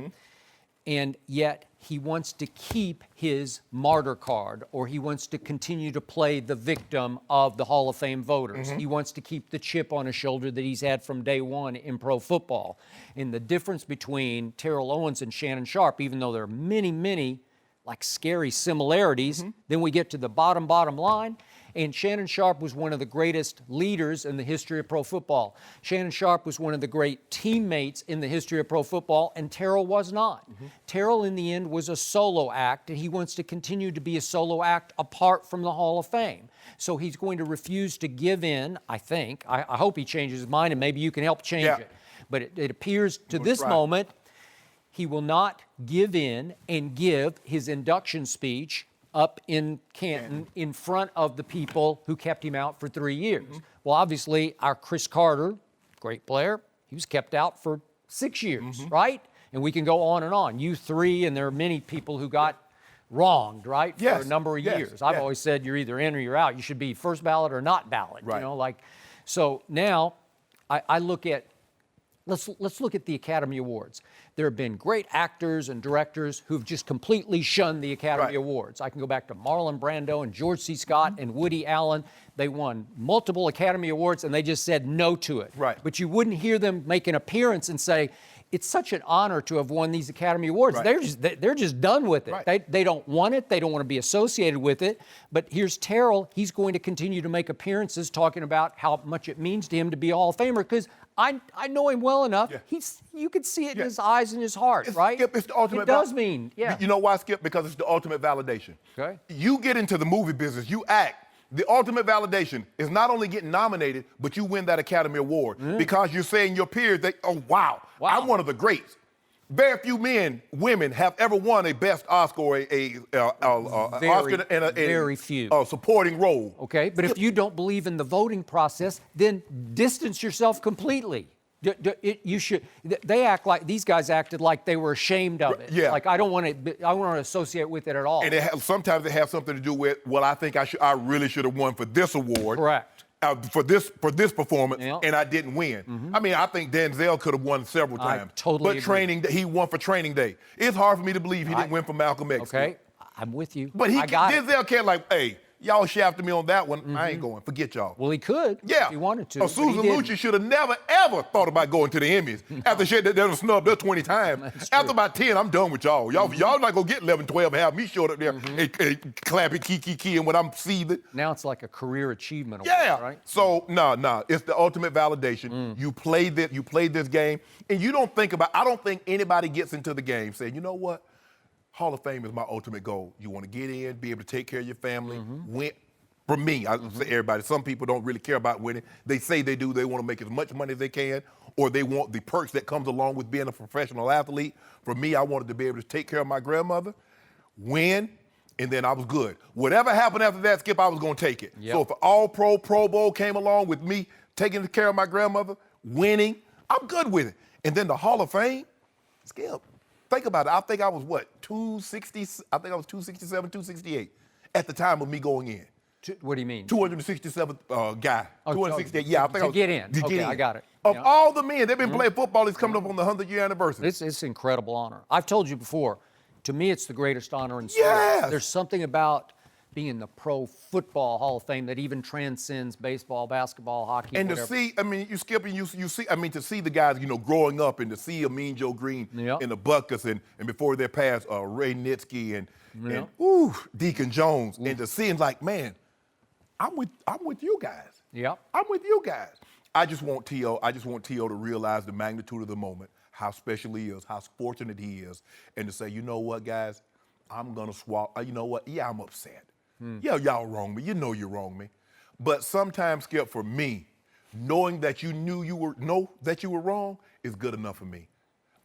And yet he wants to keep his martyr card, or he wants to continue to play the victim of the Hall of Fame voters. He wants to keep the chip on his shoulder that he's had from day one in pro football. And the difference between Terrell Owens and Shannon Sharpe, even though there are many, many like scary similarities, then we get to the bottom line. And Shannon Sharpe was one of the greatest leaders in the history of pro football. Shannon Sharpe was one of the great teammates in the history of pro football, and Terrell was not. Terrell, in the end, was a solo act, and he wants to continue to be a solo act apart from the Hall of Fame. So he's going to refuse to give in, I think. I hope he changes his mind, and maybe you can help change it. But it appears to this moment, he will not give in and give his induction speech up in Canton in front of the people who kept him out for 3 years. Well, obviously, our Chris Carter, great player, he was kept out for 6 years, right? And we can go on and on. You three, and there are many people who got wronged, right, for a number of years. I've always said you're either in or you're out. You should be first ballot or not ballot, you know, like. So now I look at, let's look at the Academy Awards. There have been great actors and directors who've just completely shunned the Academy Awards. I can go back to Marlon Brando and George C. Scott and Woody Allen. They won multiple Academy Awards and they just said no to it. But you wouldn't hear them make an appearance and say, it's such an honor to have won these Academy Awards. Right. They're just done with it. Right. They don't want it. They don't want to be associated with it. But here's Terrell. He's going to continue to make appearances talking about how much it means to him to be a Hall of Famer, because I know him well enough. Yeah. You can see it in his eyes and his heart, right? Skip, it's the ultimate. It does mean, yeah. You know why, Skip? Because it's the ultimate validation. Okay. You get into the movie business, you act. The ultimate validation is not only getting nominated, but you win that Academy Award because you're saying your peers, oh, wow, I'm one of the greats. Very few women have ever won a Best Oscar or Oscar and a very few supporting role. Okay, but if you don't believe in the voting process, then distance yourself completely. You should. They act like these guys acted like they were ashamed of it. Yeah. Like I don't want to associate with it at all. And sometimes it has something to do with, well, I think I really should have won for this award. Correct. For this performance, Yeah. and I didn't win. I mean, I think Denzel could have won several times. Totally agree. He won for Training Day. It's hard for me to believe he didn't win for Malcolm X. Okay, I'm with you. But Denzel can't hey, y'all shafted me on that one. I Mm-hmm. ain't going. Forget y'all. Well, he could. Yeah. If he wanted to. Susan Lucci should have never, ever thought about going to the Emmys after she had done snubbed her 20 times. After about 10, I'm done with y'all. Y'all not going to get 11, 12 and have me showed up there and clapping key and when I'm seething. Now it's like a career achievement award, right? So, no. It's the ultimate validation. You played this game, and you don't think about, I don't think anybody gets into the game saying, you know what? Hall of Fame is my ultimate goal. You want to get in, be able to take care of your family, win. For me, I say everybody, some people don't really care about winning. They say they do. They want to make as much money as they can, or they want the perks that comes along with being a professional athlete. For me, I wanted to be able to take care of my grandmother, win, and then I was good. Whatever happened after that, Skip, I was going to take it. Yep. So if an all-pro, Pro Bowl came along with me taking care of my grandmother, winning, I'm good with it. And then the Hall of Fame, Skip, think about it. I think I was, 260? I think I was 267, 268 at the time of me going in. What do you mean? 267th guy. 268. Yeah, I think to get in. Okay, I got it. Of all the men, they've been playing football. It's coming up on the 100-year anniversary. It's an incredible honor. I've told you before. To me, it's the greatest honor in sports. Yes. There's something about being in the Pro Football Hall of Fame that even transcends baseball, basketball, hockey, and whatever. to see, I mean, you skip and you see, I mean, to see the guys, growing up and to see Mean Joe Green and the Buckets and before their past, Ray Nitsky and Deacon Jones, and to see him like, man, I'm with you guys. Yep. I'm with you guys. I just want T.O. to realize the magnitude of the moment, how special he is, how fortunate he is, and to say, you know what, guys, I'm gonna swallow. You know what? Yeah, I'm upset. Yeah, y'all wrong me. You know you wrong me. But sometimes, Skip, for me, knowing that you were wrong is good enough for me.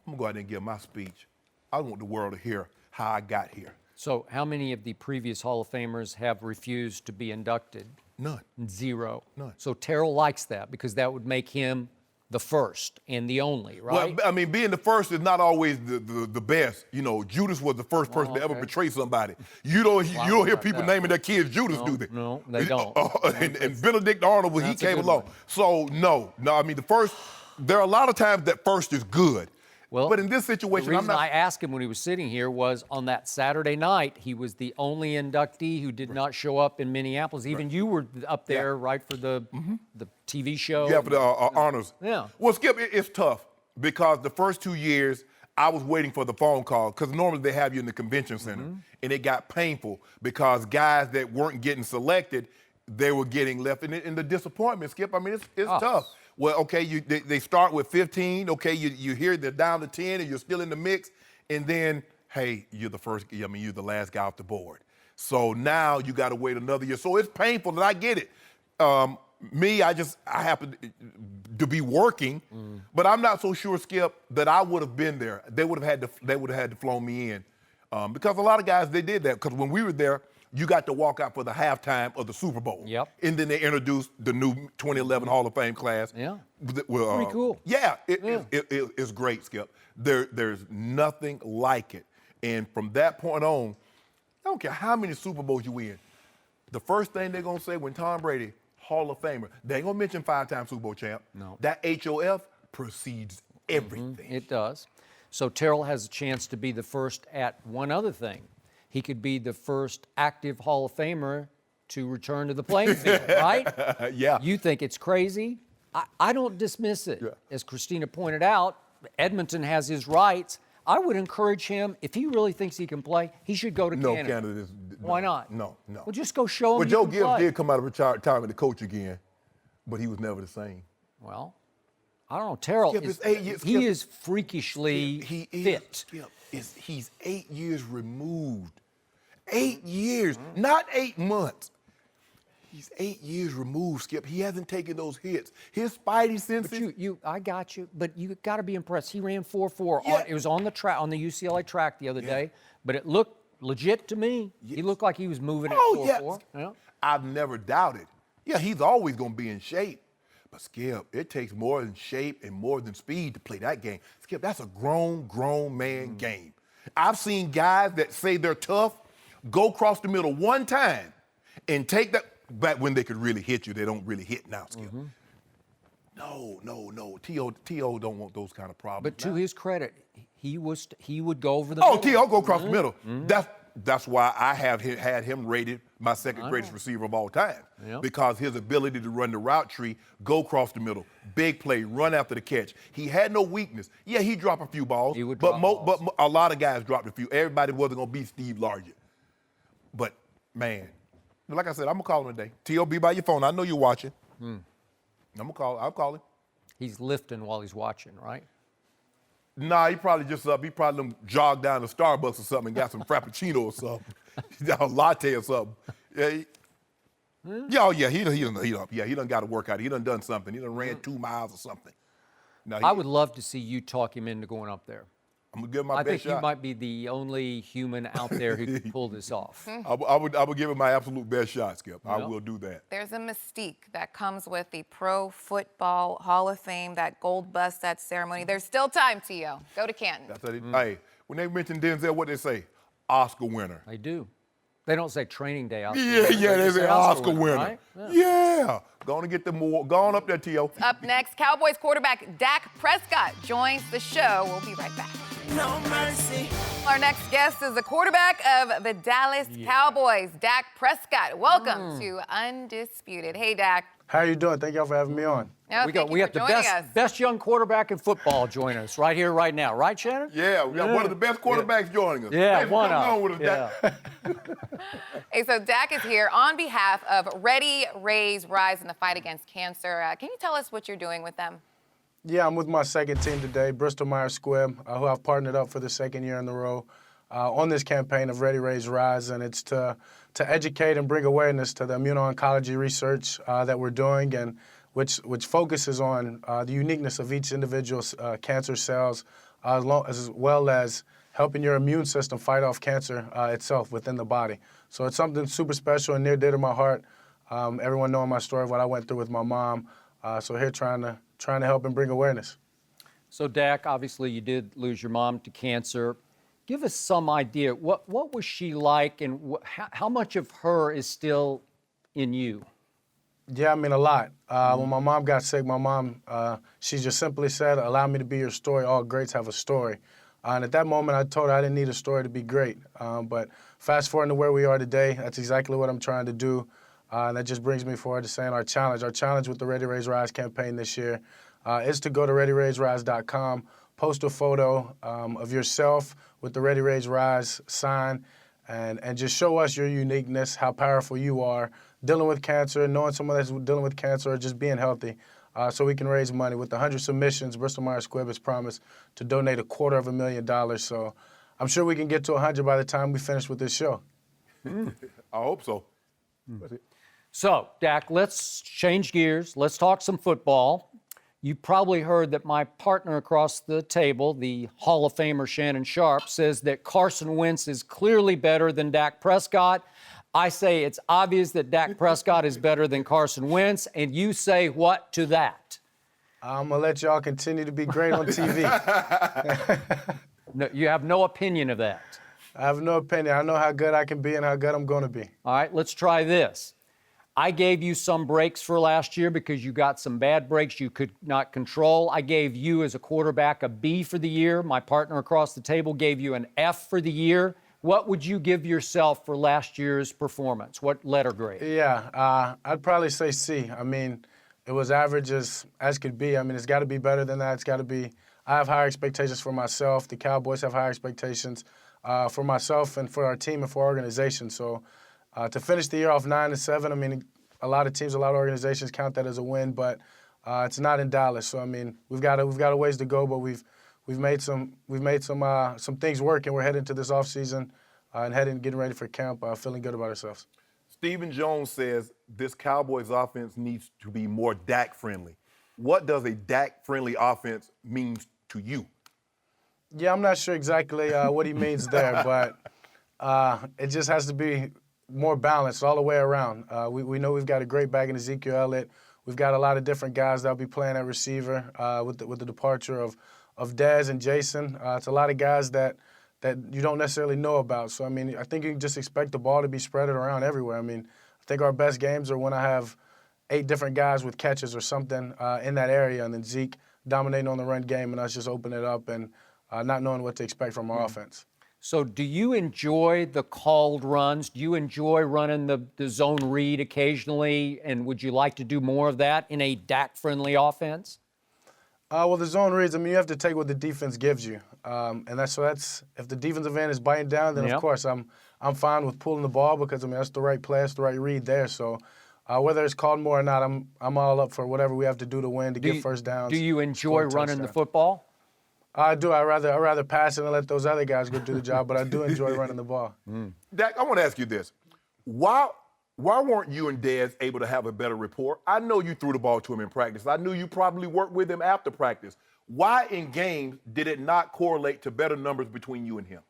I'm gonna go out and give my speech. I want the world to hear how I got here. So how many of the previous Hall of Famers have refused to be inducted? None. Zero. None. So Terrell likes that because that would make him the first and the only, right? Well, I mean, being the first is not always the best. Judas was the first person to ever betray somebody. You don't hear people naming their kids Judas, do they? No, they don't. And Benedict Arnold, when he came along. One. So, no, I mean, the first, there are a lot of times that first is good. Well, but in this situation, the reason I asked him when he was sitting here was on that Saturday night, he was the only inductee who did not show up in Minneapolis. Even you were up there, right, for the TV show. Yeah, for the honors. Yeah. Well, Skip, it's tough because the first 2 years, I was waiting for the phone call because normally they have you in the convention center. And it got painful because guys that weren't getting selected, they were getting left. And the disappointment, Skip, I mean, it's tough. Well, okay, they start with 15. Okay, you hear they're down to 10 and you're still in the mix. And then, hey, you're the last guy off the board. So now you got to wait another year. So it's painful, and I get it. I happen to be working, but I'm not so sure, Skip, that I would have been there. They would have had to flown me in. Because a lot of guys, they did that. Because when we were there, you got to walk out for the halftime of the Super Bowl. Yep. And then they introduced the new 2011 Hall of Fame class. Yeah. Pretty cool. Yeah, it's great, Skip. There's nothing like it. And from that point on, I don't care how many Super Bowls you win, the first thing they're going to say when Tom Brady, Hall of Famer, they ain't going to mention 5-time Super Bowl champ. No. That HOF precedes everything. It does. So Terrell has a chance to be the first at one other thing. He could be the first active Hall of Famer to return to the playing field, right? Yeah. You think it's crazy? I don't dismiss it. Yeah. As Christina pointed out, Edmonton has his rights. I would encourage him, if he really thinks he can play, he should go to Canada. No, Canada is. Why not? No. Well, just go show him. Well, Joe you can Gibbs play. did come out of retirement to coach again, but he was never the same. Well, I don't know. Terrell, Skip, it's 8 years. he Skip, is freakishly fit. Skip, he's 8 years removed. 8 years, not 8 months. He's 8 years removed, Skip. He hasn't taken those hits. His spidey senses. But I got you. But you got to be impressed. He ran 4.4. Yeah. It was on the track, on the UCLA track the other day. But it looked legit to me. He looked like he was moving at 4.4. Yeah. I've never doubted. Yeah, he's always going to be in shape. But Skip, it takes more than shape and more than speed to play that game. Skip, that's a grown man game. I've seen guys that say they're tough go across the middle one time and take that. Back when they could really hit you, they don't really hit now, Skip. No. T.O. don't want those kind of problems. But to his credit, he would go over the Oh, middle. T.O. go across the middle. That's why I have had him rated my second greatest receiver of all time. Yep. Because his ability to run the route tree, go across the middle, big play, run after the catch. He had no weakness. Yeah, he dropped a few balls. He would but drop balls. But a lot of guys dropped a few. Everybody wasn't going to be Steve Largent. But, man, like I said, I'm going to call him today. T.O., be by your phone. I know you're watching. I'll call him. He's lifting while he's watching, right? Nah, he probably just up. He probably done jogged down to Starbucks or something and got some Frappuccino or something. A latte or something. Yeah, he done got to work out. He done something. He done ran 2 miles or something. Now, I would love to see you talk him into going up there. I'm going to give him my I best shot. think you might be the only human out there who can pull this off. I would give him my absolute best shot, Skip. I Well. will do that. There's a mystique that comes with the Pro Football Hall of Fame, that gold bust, that ceremony. There's still time, T.O. Go to Canton. That's what Hey, when they mention Denzel, what they say? Oscar winner. They do. They don't say training day. Oscar Yeah, winner. they say Oscar winner. Right? Yeah. Go on and get them more. Go on up there, T.O. Up next, Cowboys quarterback Dak Prescott joins the show. We'll be right back. No mercy. Our next guest is the quarterback of the Dallas Cowboys, Dak Prescott. Welcome to Undisputed. Hey, Dak. How are you doing? Thank y'all for having me on. No, We thank got you the for joining us. best young quarterback in football join us right here, right now. Right, Shannon? Yeah, we got one of the best quarterbacks joining us. Yeah, Thanks for one coming of. on with us, Yeah. Dak. Hey, so Dak is here on behalf of Ready, Raise, Rise in the fight against cancer. Can you tell us what you're doing with them? Yeah, I'm with my second team today, Bristol-Myers Squibb, who I've partnered up for the second year in a row on this campaign of Ready, Raise, Rise, and it's to educate and bring awareness to the immuno-oncology research that we're doing, and which focuses on the uniqueness of each individual's cancer cells, as well as helping your immune system fight off cancer itself within the body. So it's something super special and near dear to my heart. Everyone knowing my story of what I went through with my mom. So here trying to help and bring awareness. So, Dak, obviously you did lose your mom to cancer. Give us some idea. What was she like, and how much of her is still in you? Yeah, I mean, a lot. When my mom got sick, my mom, she just simply said, allow me to be your story. All greats have a story. And at that moment, I told her I didn't need a story to be great. But fast forward to where we are today, that's exactly what I'm trying to do. And that just brings me forward to saying our challenge with the Ready, Raise, Rise campaign this year is to go to ReadyRaiseRise.com, post a photo of yourself with the Ready, Raise, Rise sign, and just show us your uniqueness, how powerful you are, dealing with cancer, knowing someone that's dealing with cancer, or just being healthy, so we can raise money. With 100 submissions, Bristol-Myers Squibb has promised to donate $250,000. So I'm sure we can get to 100 by the time we finish with this show. I hope so. So, Dak, let's change gears. Let's talk some football. You probably heard that my partner across the table, the Hall of Famer Shannon Sharpe, says that Carson Wentz is clearly better than Dak Prescott. I say it's obvious that Dak Prescott is better than Carson Wentz, and you say what to that? I'm going to let y'all continue to be great on TV. No, you have no opinion of that. I have no opinion. I know how good I can be and how good I'm going to be. All right, let's try this. I gave you some breaks for last year because you got some bad breaks you could not control. I gave you as a quarterback a B for the year. My partner across the table gave you an F for the year. What would you give yourself for last year's performance? What letter grade? Yeah, I'd probably say C. I mean, it was average as could be. I mean, it's got to be better than that. It's got to be I have higher expectations for myself. The Cowboys have higher expectations for myself and for our team and for our organization. So to finish the year off 9-7, I mean, a lot of teams, a lot of organizations count that as a win, but it's not in Dallas. So I mean, we've got a ways to go, but we've made some things work, and we're heading to this offseason and getting ready for camp, feeling good about ourselves. Stephen Jones says this Cowboys offense needs to be more Dak-friendly. What does a Dak-friendly offense mean to you? Yeah, I'm not sure exactly what he means there, but it just has to be more balanced all the way around. We know we've got a great back in Ezekiel Elliott. We've got a lot of different guys that'll be playing at receiver with the departure of Dez and Jason. It's a lot of guys that you don't necessarily know about. So, I mean, I think you can just expect the ball to be spread around everywhere. I mean, I think our best games are when I have 8 different guys with catches or something in that area, and then Zeke dominating on the run game and us just opening it up and not knowing what to expect from our offense. So do you enjoy the called runs? Do you enjoy running the zone read occasionally, and would you like to do more of that in a Dak-friendly offense? Well, the zone reads, I mean, you have to take what the defense gives you. And that's if the defensive end is biting down, then of course I'm fine with pulling the ball because, I mean, that's the right play, that's the right read there. So whether it's called more or not, I'm all up for whatever we have to do to win, to get first downs. Do you enjoy running the football? I do. I rather pass it and let those other guys go do the job, but I do enjoy running the ball. Dak, I want to ask you this. Why weren't you and Dez able to have a better rapport? I know you threw the ball to him in practice. I knew you probably worked with him after practice. Why in games did it not correlate to better numbers between you and him?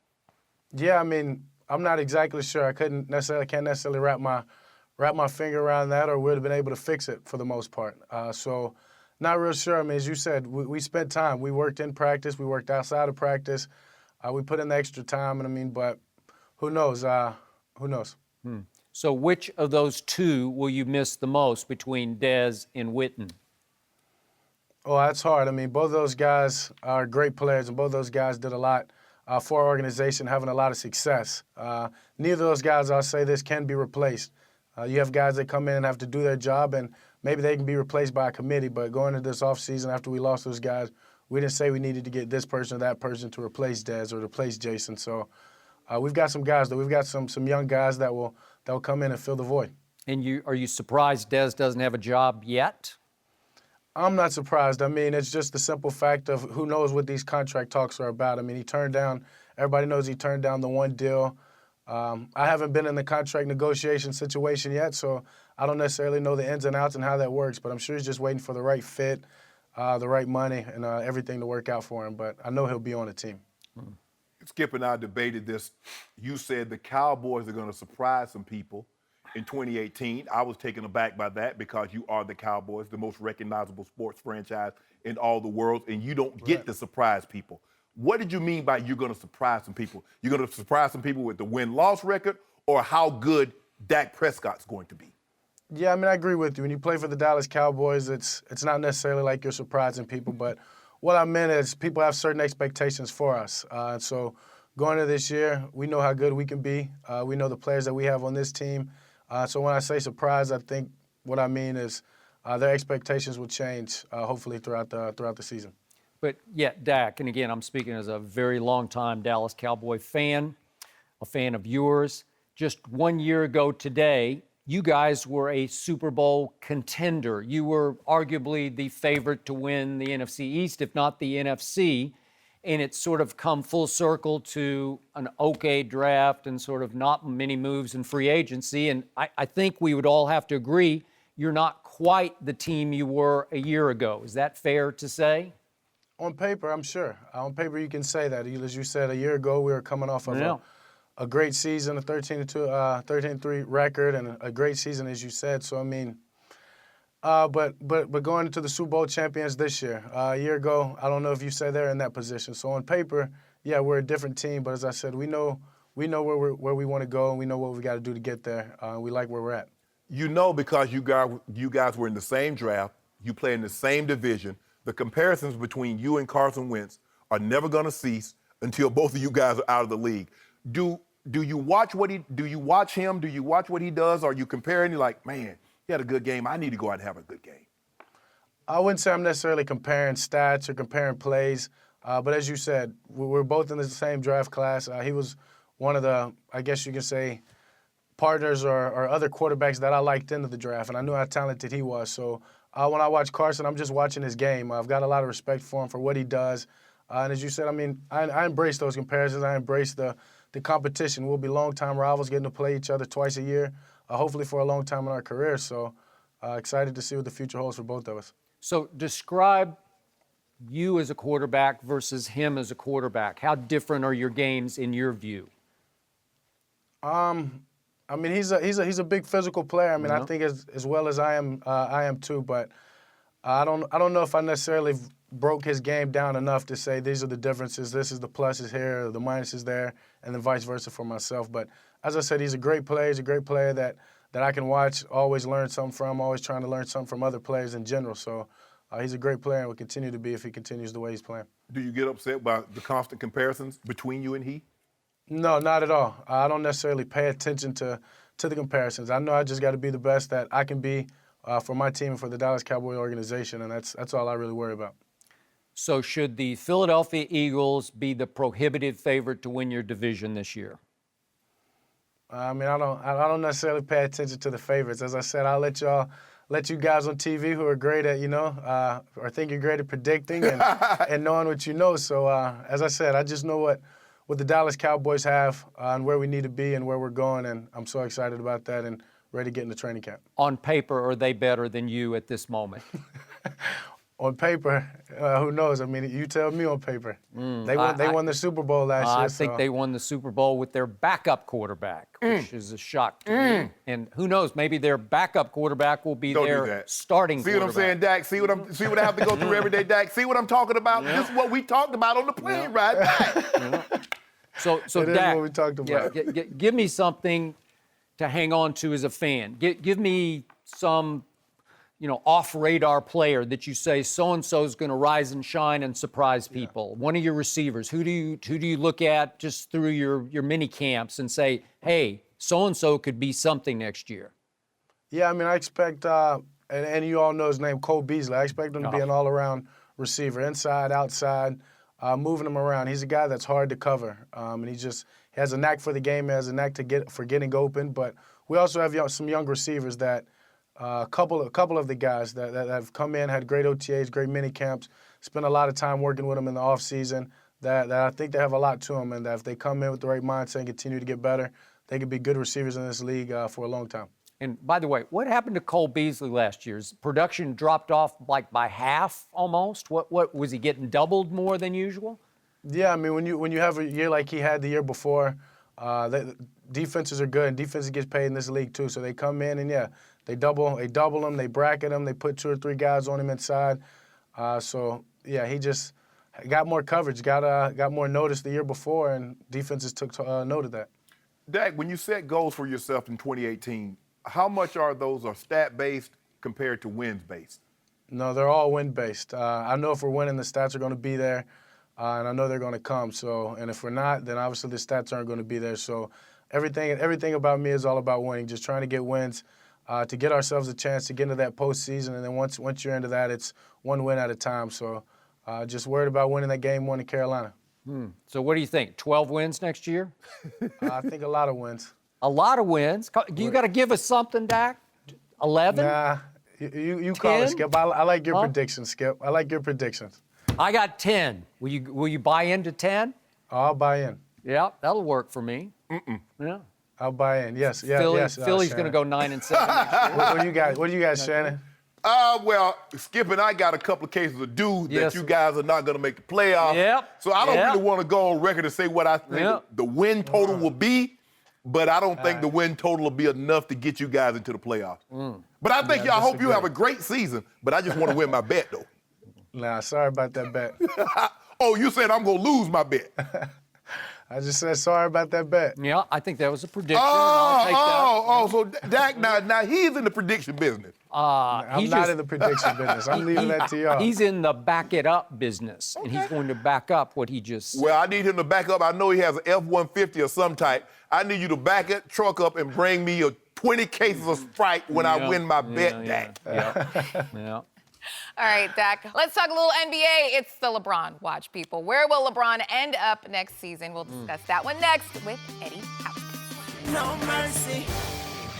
Yeah, I mean, I'm not exactly sure. I can't necessarily wrap my finger around that, or would have been able to fix it for the most part. So not real sure. I mean, as you said, we spent time. We worked in practice. We worked outside of practice. We put in the extra time, and I mean, but who knows? Who knows? So which of those two will you miss the most between Dez and Witten? Oh, that's hard. I mean, both of those guys are great players, and both of those guys did a lot for our organization, having a lot of success. Neither of those guys, I'll say this, can be replaced. You have guys that come in and have to do their job, and maybe they can be replaced by a committee, but going into this offseason after we lost those guys, we didn't say we needed to get this person or that person to replace Dez or replace Jason. So we've got some guys, though. We've got some young guys that will come in and fill the void. And are you surprised Dez doesn't have a job yet? I'm not surprised. I mean, it's just the simple fact of who knows what these contract talks are about. I mean, everybody knows he turned down the one deal. I haven't been in the contract negotiation situation yet, so I don't necessarily know the ins and outs and how that works, but I'm sure he's just waiting for the right fit, the right money, and everything to work out for him. But I know he'll be on the team. Skip and I debated this. You said the Cowboys are going to surprise some people in 2018. I was taken aback by that because you are the Cowboys, the most recognizable sports franchise in all the world, and you don't get to surprise people. What did you mean by you're going to surprise some people? You're going to surprise some people with the win-loss record or how good Dak Prescott's going to be? Yeah, I mean, I agree with you. When you play for the Dallas Cowboys, it's not necessarily like you're surprising people, but what I meant is people have certain expectations for us. So going into this year, we know how good we can be. We know the players that we have on this team. So when I say surprise, I think what I mean is their expectations will change, hopefully, throughout the season. But yeah, Dak, and again, I'm speaking as a very long-time Dallas Cowboy fan, a fan of yours. Just 1 year ago today, you guys were a Super Bowl contender. You were arguably the favorite to win the NFC East, if not the NFC. And it's sort of come full circle to an okay draft and sort of not many moves in free agency. And I think we would all have to agree you're not quite the team you were a year ago. Is that fair to say? On paper, I'm sure. On paper, you can say that. As you said, a year ago, we were coming off of a great season, a 13-3 record, and a great season, as you said. So, I mean, but going into the Super Bowl champions this year, a year ago, I don't know if you said they're in that position. So on paper, yeah, we're a different team. But as I said, we know where we want to go, and we know what we got to do to get there. We like where we're at. You know, because you guys were in the same draft, you play in the same division. The comparisons between you and Carson Wentz are never going to cease until both of you guys are out of the league. Do you watch him? Do you watch what he does? Or you compare and you're like, man, he had a good game. I need to go out and have a good game. I wouldn't say I'm necessarily comparing stats or comparing plays, but as you said, we're both in the same draft class. He was one of the, I guess you can say, partners or other quarterbacks that I liked into the draft, and I knew how talented he was. So when I watch Carson, I'm just watching his game. I've got a lot of respect for him for what he does. And as you said, I mean, I embrace those comparisons. I embrace the competition. We'll be longtime rivals, getting to play each other twice a year, hopefully for a long time in our career. So excited to see what the future holds for both of us. So describe you as a quarterback versus him as a quarterback. How different are your games in your view? I mean, he's a big physical player. I mean, I think as well as I am too. But I don't know if I necessarily broke his game down enough to say these are the differences. This is the pluses here, the minuses there, and then vice versa for myself. But as I said, he's a great player. He's a great player that I can watch, always learn something from, always trying to learn something from other players in general. So he's a great player and will continue to be if he continues the way he's playing. Do you get upset by the constant comparisons between you and he? No, not at all. I don't necessarily pay attention to the comparisons. I know I just got to be the best that I can be for my team and for the Dallas Cowboys organization, and that's all I really worry about. So should the Philadelphia Eagles be the prohibitive favorite to win your division this year? I mean, I don't necessarily pay attention to the favorites. As I said, I'll let you guys on TV who are great at, or think you're great at predicting and knowing what you know. So as I said, I just know what the Dallas Cowboys have and where we need to be and where we're going, and I'm so excited about that and ready to get into training camp. On paper, are they better than you at this moment? On paper, who knows? I mean, you tell me on paper. They won the Super Bowl last year. I think they won the Super Bowl with their backup quarterback, which is a shock to me. And who knows, maybe their backup quarterback will be their starting quarterback. See what I'm saying, Dak? See what I have to go through every day, Dak? See what I'm talking about? Yeah. This is what we talked about on the plane ride back. So it Dak, is what we talked about. Give me something to hang on to as a fan. Give me some off-radar player that you say so-and-so is going to rise and shine and surprise people. One of your receivers. Who do you look at just through your mini camps and say, hey, so-and-so could be something next year? Yeah, I mean, I expect, and you all know his name, Cole Beasley. I expect him to be an all-around receiver, inside, outside, moving him around. He's a guy that's hard to cover, and he has a knack for the game. He has a knack for getting open. But we also have some young receivers that a couple of the guys that have come in, had great OTAs, great mini camps, spent a lot of time working with them in the offseason, that I think they have a lot to them, and that if they come in with the right mindset and continue to get better, they could be good receivers in this league for a long time. And by the way, what happened to Cole Beasley last year? His production dropped off like by half almost? What was he getting doubled more than usual? Yeah, I mean, when you have a year like he had the year before, defenses are good, and defenses get paid in this league too. So they come in and they double him, they bracket him, they put 2 or 3 guys on him inside. He just got more coverage, got more notice the year before, and defenses took note of that. Dak, when you set goals for yourself in 2018, how much are those stat-based compared to wins-based? No, they're all win-based. I know if we're winning, the stats are going to be there, and I know they're going to come. And if we're not, then obviously the stats aren't going to be there. So everything about me is all about winning, just trying to get wins, to get ourselves a chance to get into that postseason. And then once you're into that, it's one win at a time. So just worried about winning that game 1 in Carolina. So what do you think, 12 wins next year? I think a lot of wins. A lot of wins? You got to give us something, Dak? 11? Nah, you call it, Skip. I like your predictions, Skip. I like your predictions. I got 10. Will you buy into 10? I'll buy in. Yeah, that'll work for me. Yeah. I'll buy in. Yes. Philly's going to go 9-7 next year. What do you guys, Shannon? Well, Skip and I got a couple of cases of dudes that you guys are not going to make the playoffs. Yep. So I don't really want to go on record and say what I think the win total will be, but I don't think the win total will be enough to get you guys into the playoffs. But I think I hope you have a great season, but I just want to win my bet, though. Nah, sorry about that bet. Oh, you said I'm going to lose my bet. I just said sorry about that bet. Yeah, I think that was a prediction. I'll take that. So Dak, now he's in the prediction business. I'm not in the prediction business. I'm leaving that to y'all. He's in the back it up business, and he's going to back up what he just said. Well, I need him to back up. I know he has an F-150 or some type. I need you to back it, truck up, and bring me 20 cases of Sprite when I win my bet, Dak. Yeah. All right, Dak. Let's talk a little NBA. It's the LeBron watch, people. Where will LeBron end up next season? We'll discuss that one next with Eddie House. No mercy.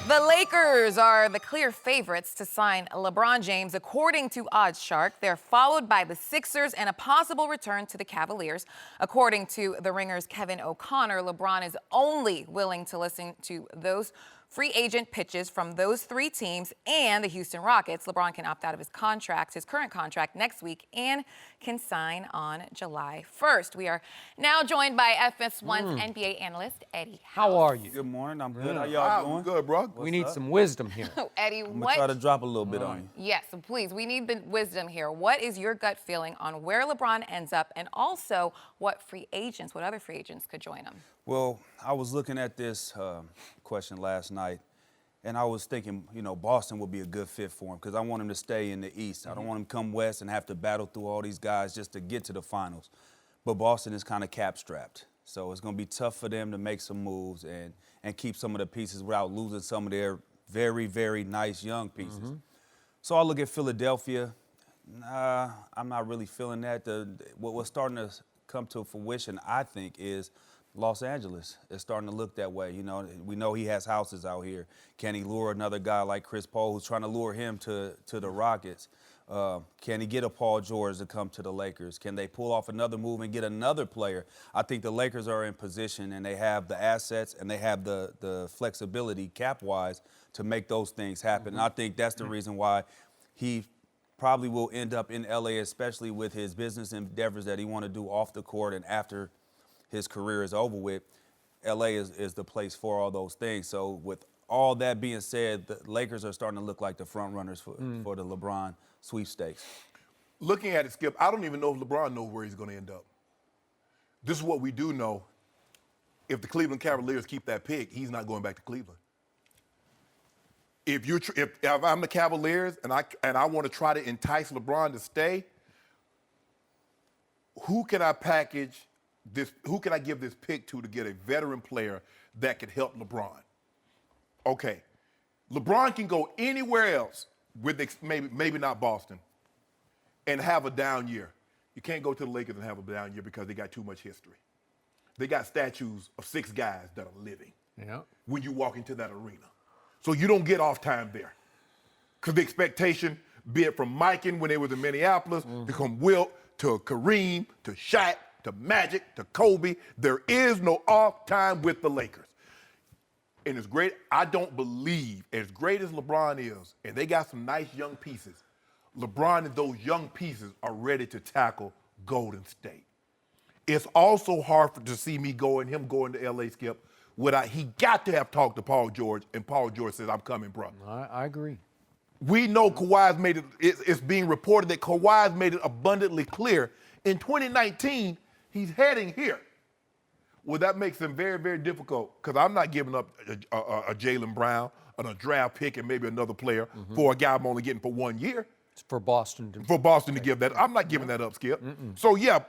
The Lakers are the clear favorites to sign LeBron James, according to OddsShark. They're followed by the Sixers and a possible return to the Cavaliers. According to The Ringer's Kevin O'Connor, LeBron is only willing to listen to those free agent pitches from those three teams and the Houston Rockets. LeBron can opt out of his current contract next week, and can sign on July 1st. We are now joined by FS1's NBA analyst, Eddie House. How are you? Good morning. I'm good. How y'all doing? Good, bro. We need some wisdom here. Eddie, I'm what? gonna try to drop a little bit on you. Yes, so please, we need the wisdom here. What is your gut feeling on where LeBron ends up, and also what other free agents could join him? Well, I was looking at this question last night, and I was thinking, Boston would be a good fit for him because I want him to stay in the East. I don't want him to come West and have to battle through all these guys just to get to the finals. But Boston is kind of cap-strapped, so it's going to be tough for them to make some moves and keep some of the pieces without losing some of their very, very nice young pieces. So I look at Philadelphia. I'm not really feeling that. What's starting to come to fruition, I think, is Los Angeles is starting to look that way. We know he has houses out here. Can he lure another guy like Chris Paul, who's trying to lure him to the Rockets? Can he get a Paul George to come to the Lakers? Can they pull off another move and get another player? I think the Lakers are in position, and they have the assets and they have the flexibility cap-wise to make those things happen. And I think that's the reason why he probably will end up in L.A., especially with his business endeavors that he want to do off the court and after his career is over with. L.A. is the place for all those things. So with all that being said, the Lakers are starting to look like the front runners for the LeBron sweepstakes. Looking at it, Skip, I don't even know if LeBron knows where he's going to end up. This is what we do know. If the Cleveland Cavaliers keep that pick, he's not going back to Cleveland. If I'm the Cavaliers and I want to try to entice LeBron to stay, who can I package this? Who can I give this pick to get a veteran player that can help LeBron? Okay, LeBron can go anywhere else with maybe not Boston and have a down year. You can't go to the Lakers and have a down year because they got too much history. They got statues of 6 guys that are living when you walk into that arena. So you don't get off time there. Because the expectation, be it from Mikan when they was in Minneapolis, from Wilt to Kareem to Shaq to Magic to Kobe, there is no off time with the Lakers. And it's great. I don't believe, as great as LeBron is, and they got some nice young pieces, LeBron and those young pieces are ready to tackle Golden State. It's also hard to see him going to L.A., Skip, he got to have talked to Paul George, and Paul George says, I'm coming, bro. I agree. We know Kawhi's made it's being reported that Kawhi's made it abundantly clear. In 2019, he's heading here. Well, that makes him very, very difficult because I'm not giving up a Jaylen Brown and a draft pick and maybe another player for a guy I'm only getting for 1 year. It's for Boston to give that. I'm not giving that up, Skip. So, yeah,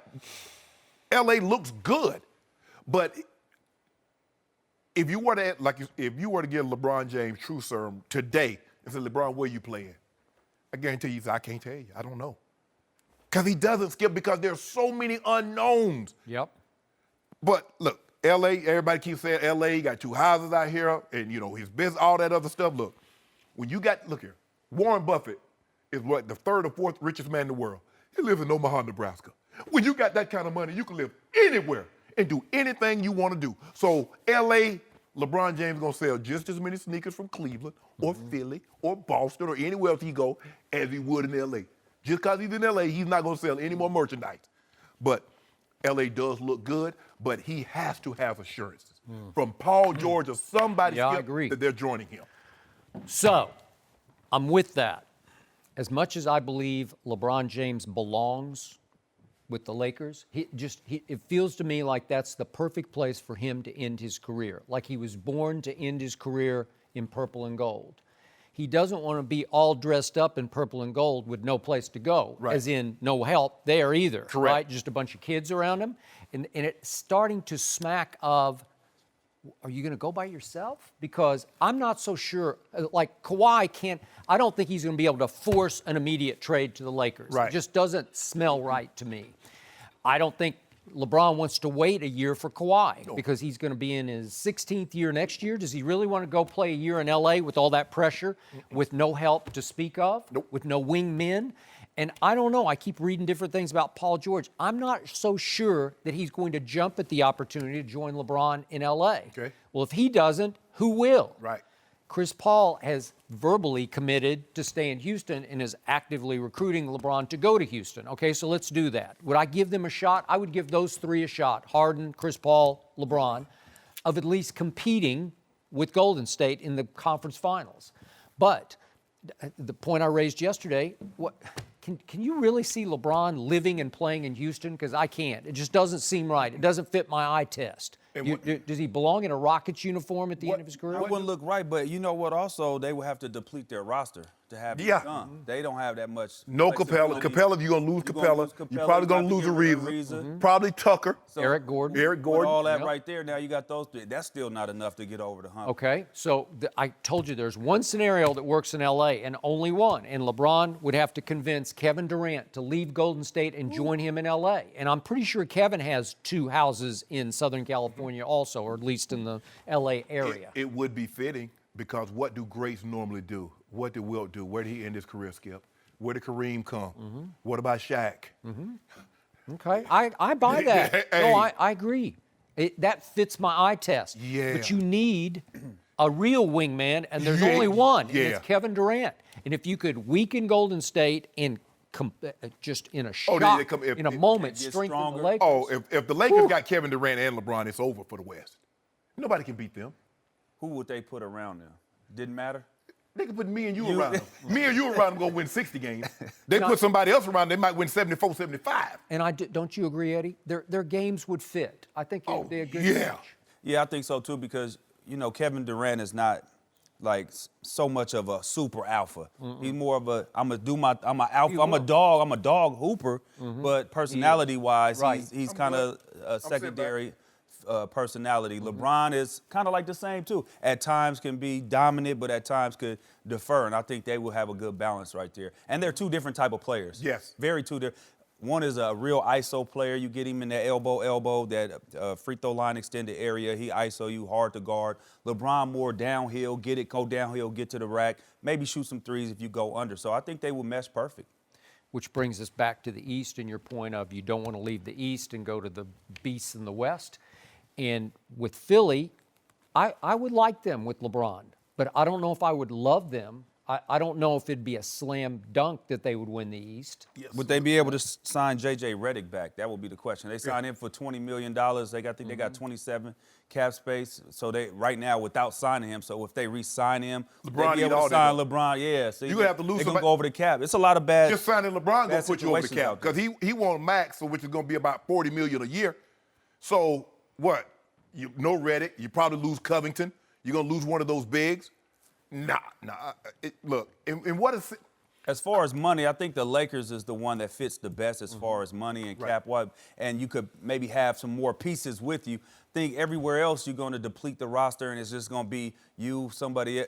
L.A. looks good. But if you were to give LeBron James true serum today and say, LeBron, where you playing? I guarantee you, I can't tell you. I don't know. Because he doesn't, Skip, because there's so many unknowns. Yep. But look, L.A., everybody keeps saying L.A., you got 2 houses out here and, his business, all that other stuff. Look here, Warren Buffett is the 3rd or 4th richest man in the world. He lives in Omaha, Nebraska. When you got that kind of money, you can live anywhere and do anything you want to do. So L.A., LeBron James is going to sell just as many sneakers from Cleveland or Philly or Boston or anywhere else he go as he would in L.A. Just because he's in L.A., he's not going to sell any more merchandise. But L.A. does look good, but he has to have assurances from Paul George or somebody I agree. that they're joining him. So, I'm with that. As much as I believe LeBron James belongs with the Lakers, it feels to me like that's the perfect place for him to end his career, like he was born to end his career in purple and gold. He doesn't want to be all dressed up in purple and gold with no place to go, as in no help there either, Correct. right? Just a bunch of kids around him. And it's starting to smack of are you going to go by yourself? Because I'm not so sure. Like Kawhi can't. I don't think he's going to be able to force an immediate trade to the Lakers. Right. It just doesn't smell right to me. I don't think LeBron wants to wait a year for Kawhi because he's going to be in his 16th year next year. Does he really want to go play a year in L.A. with all that pressure, with no help to speak of, with no wingmen? And I don't know. I keep reading different things about Paul George. I'm not so sure that he's going to jump at the opportunity to join LeBron in L.A. Okay. Well, if he doesn't, who will? Right. Chris Paul has verbally committed to stay in Houston and is actively recruiting LeBron to go to Houston. Okay, so let's do that. Would I give them a shot? I would give those three a shot, Harden, Chris Paul, LeBron, of at least competing with Golden State in the conference finals. But the point I raised yesterday, can you really see LeBron living and playing in Houston? Because I can't. It just doesn't seem right. It doesn't fit my eye test. Does he belong in a Rockets uniform at the end of his career? It wouldn't look right, but you know what? Also, they would have to deplete their roster to have it done. They don't have that much. No Capella. Capella, you're going to lose Capella. You're probably going to lose Ariza. Probably Tucker. So, Eric Gordon. With all that right there, now you got those three. That's still not enough to get over the hump. Okay, so I told you there's one scenario that works in L.A. and only one, and LeBron would have to convince Kevin Durant to leave Golden State and join him in L.A. And I'm pretty sure Kevin has 2 houses in Southern California also, or at least in the L.A. area. It would be fitting because what do greats normally do? What did Wilt do? Where did he end his career, Skip? Where did Kareem come? What about Shaq? Okay, I buy that. Hey. No, I agree. That fits my eye test. Yeah. But you need a real wingman, and there's only one, and it's Kevin Durant. And if you could weaken Golden State and just in a shock, in a moment, strengthen the Lakers. Oh, if the Lakers got Kevin Durant and LeBron, it's over for the West. Nobody can beat them. Who would they put around them? Didn't matter? They could put me and you around them. Me and you around them going to win 60 games. They put somebody else around, they might win 74, 75. And don't you agree, Eddie? Their games would fit. I think it would be a good match. Yeah, I think so too because, you know, Kevin Durant is not like so much of a super alpha. He's more of a I'm an alpha, I'm a dog hooper, but personality-wise, he's kind of a secondary personality. LeBron is kind of like the same too. At times can be dominant, but at times could defer, and I think they will have a good balance right there. And they're 2 different type of players. Yes. Very 2 different. One is a real ISO player. You get him in that elbow, that free throw line extended area. He ISO you hard to guard. LeBron more downhill, go downhill, get to the rack, maybe shoot some threes if you go under. So I think they will mesh perfect. Which brings us back to the East and your point of you don't want to leave the East and go to the beasts in the West. And with Philly, I would like them with LeBron, but I don't know if I would love them. I don't know if it'd be a slam dunk that they would win the East. Yes. Would they be able to sign J.J. Redick back? That would be the question. They signed him for $20 million. They got 27 cap space. So they right now without signing him. So if they re-sign him, LeBron they'd be able to sign LeBron. Yeah, so you're gonna have to lose. They're gonna go over the cap. It's a lot of bad. Just signing LeBron gonna put you over the situations cap because he won max, so which is gonna be about $40 million a year. So what? No Redick. You probably lose Covington. You're gonna lose one of those bigs. Nah. Look, and what is it? As far as money, I think the Lakers is the one that fits the best as far as money and cap wise. And you could maybe have some more pieces with you. I think everywhere else you're going to deplete the roster, and it's just going to be you, somebody.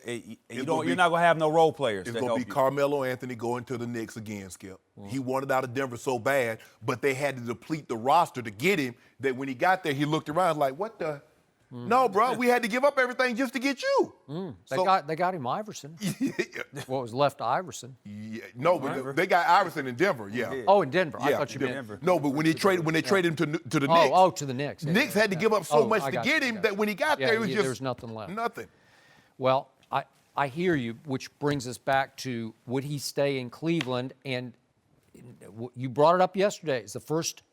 You're not going to have no role players. It's going to be Carmelo Anthony going to the Knicks again, Skip. He wanted out of Denver so bad, but they had to deplete the roster to get him. That when he got there, he looked around like, "What the." No, bro, we had to give up everything just to get you. They got him Iverson. What was left to Iverson? Yeah, no, but they got Iverson in Denver. Yeah. Oh, in Denver. I Yeah, thought you meant Denver. No, but when they traded him to the Knicks. To the Knicks. Knicks had to give up so much to get him that when he got there, it was just there's nothing left. Nothing. Well, I hear you, which brings us back to would he stay in Cleveland? And you brought it up yesterday. It's the first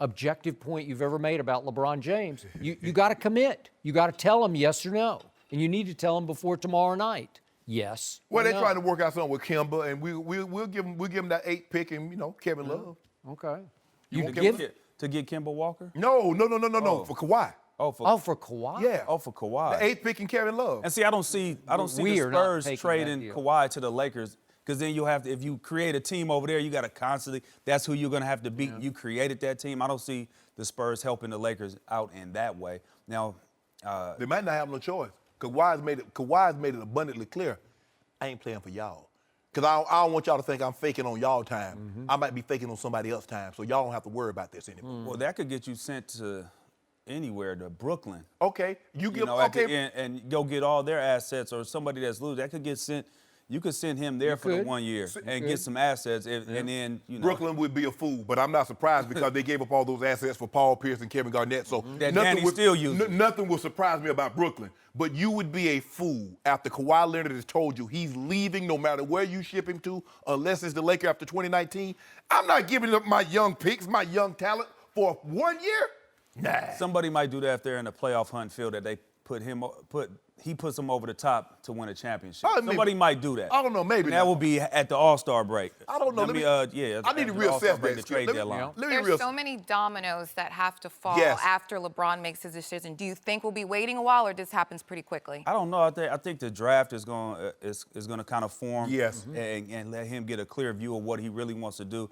objective point you've ever made about LeBron James. You got to commit. You got to tell him yes or no, and you need to tell him before tomorrow night. Yes. Well, they're trying to work out something with Kemba, and we'll give him that 8 pick and Kevin Love. Okay. You to get Kemba Walker? No, for Kawhi. For Kawhi? Yeah. Oh, for Kawhi. The 8th pick and Kevin Love. And see, I don't see the Spurs trading Kawhi to the Lakers. Because then you'll have to, if you create a team over there, you got to constantly, that's who you're going to have to beat. Yeah. You created that team. I don't see the Spurs helping the Lakers out in that way. Now, They might not have no choice. Kawhi's made it abundantly clear, I ain't playing for y'all. Because I don't want y'all to think I'm faking on y'all time. I might be faking on somebody else's time, so y'all don't have to worry about this anymore. Well, that could get you sent to anywhere, to Brooklyn. Okay, At the end, and go get all their assets, or somebody that's losing. That could get sent. You could send him there for the 1 year and get some assets, and then Brooklyn would be a fool, but I'm not surprised because they gave up all those assets for Paul Pierce and Kevin Garnett. So that Danny still using. Nothing will surprise me about Brooklyn. But you would be a fool after Kawhi Leonard has told you he's leaving no matter where you ship him to, unless it's the Lakers after 2019. I'm not giving up my young picks, my young talent for 1 year. Nah. Somebody might do that if they're in a playoff hunt, feel that they he puts them over the top to win a championship. Somebody might do that. I don't know, maybe. And that will be at the All-Star break. I don't know. I need to reassess that. The trade deadline. There's so many dominoes that have to fall after LeBron makes his decision. Do you think we'll be waiting a while, or this happens pretty quickly? I don't know. I think the draft is going to kind of form. Yes. And let him get a clear view of what he really wants to do.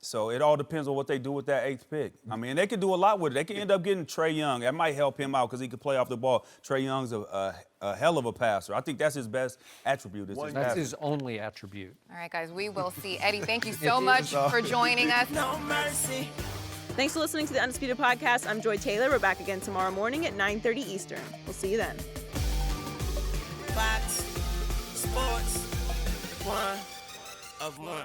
So it all depends on what they do with that 8th pick. I mean, they could do a lot with it. They could end up getting Trae Young. That might help him out because he could play off the ball. Trae Young's a hell of a passer. I think that's his best attribute. That's his only attribute. All right, guys, we will see. Eddie, thank you so much for joining us. No mercy. Thanks for listening to the Undisputed Podcast. I'm Joy Taylor. We're back again tomorrow morning at 9:30 Eastern. We'll see you then. Fox Sports 1 of 1.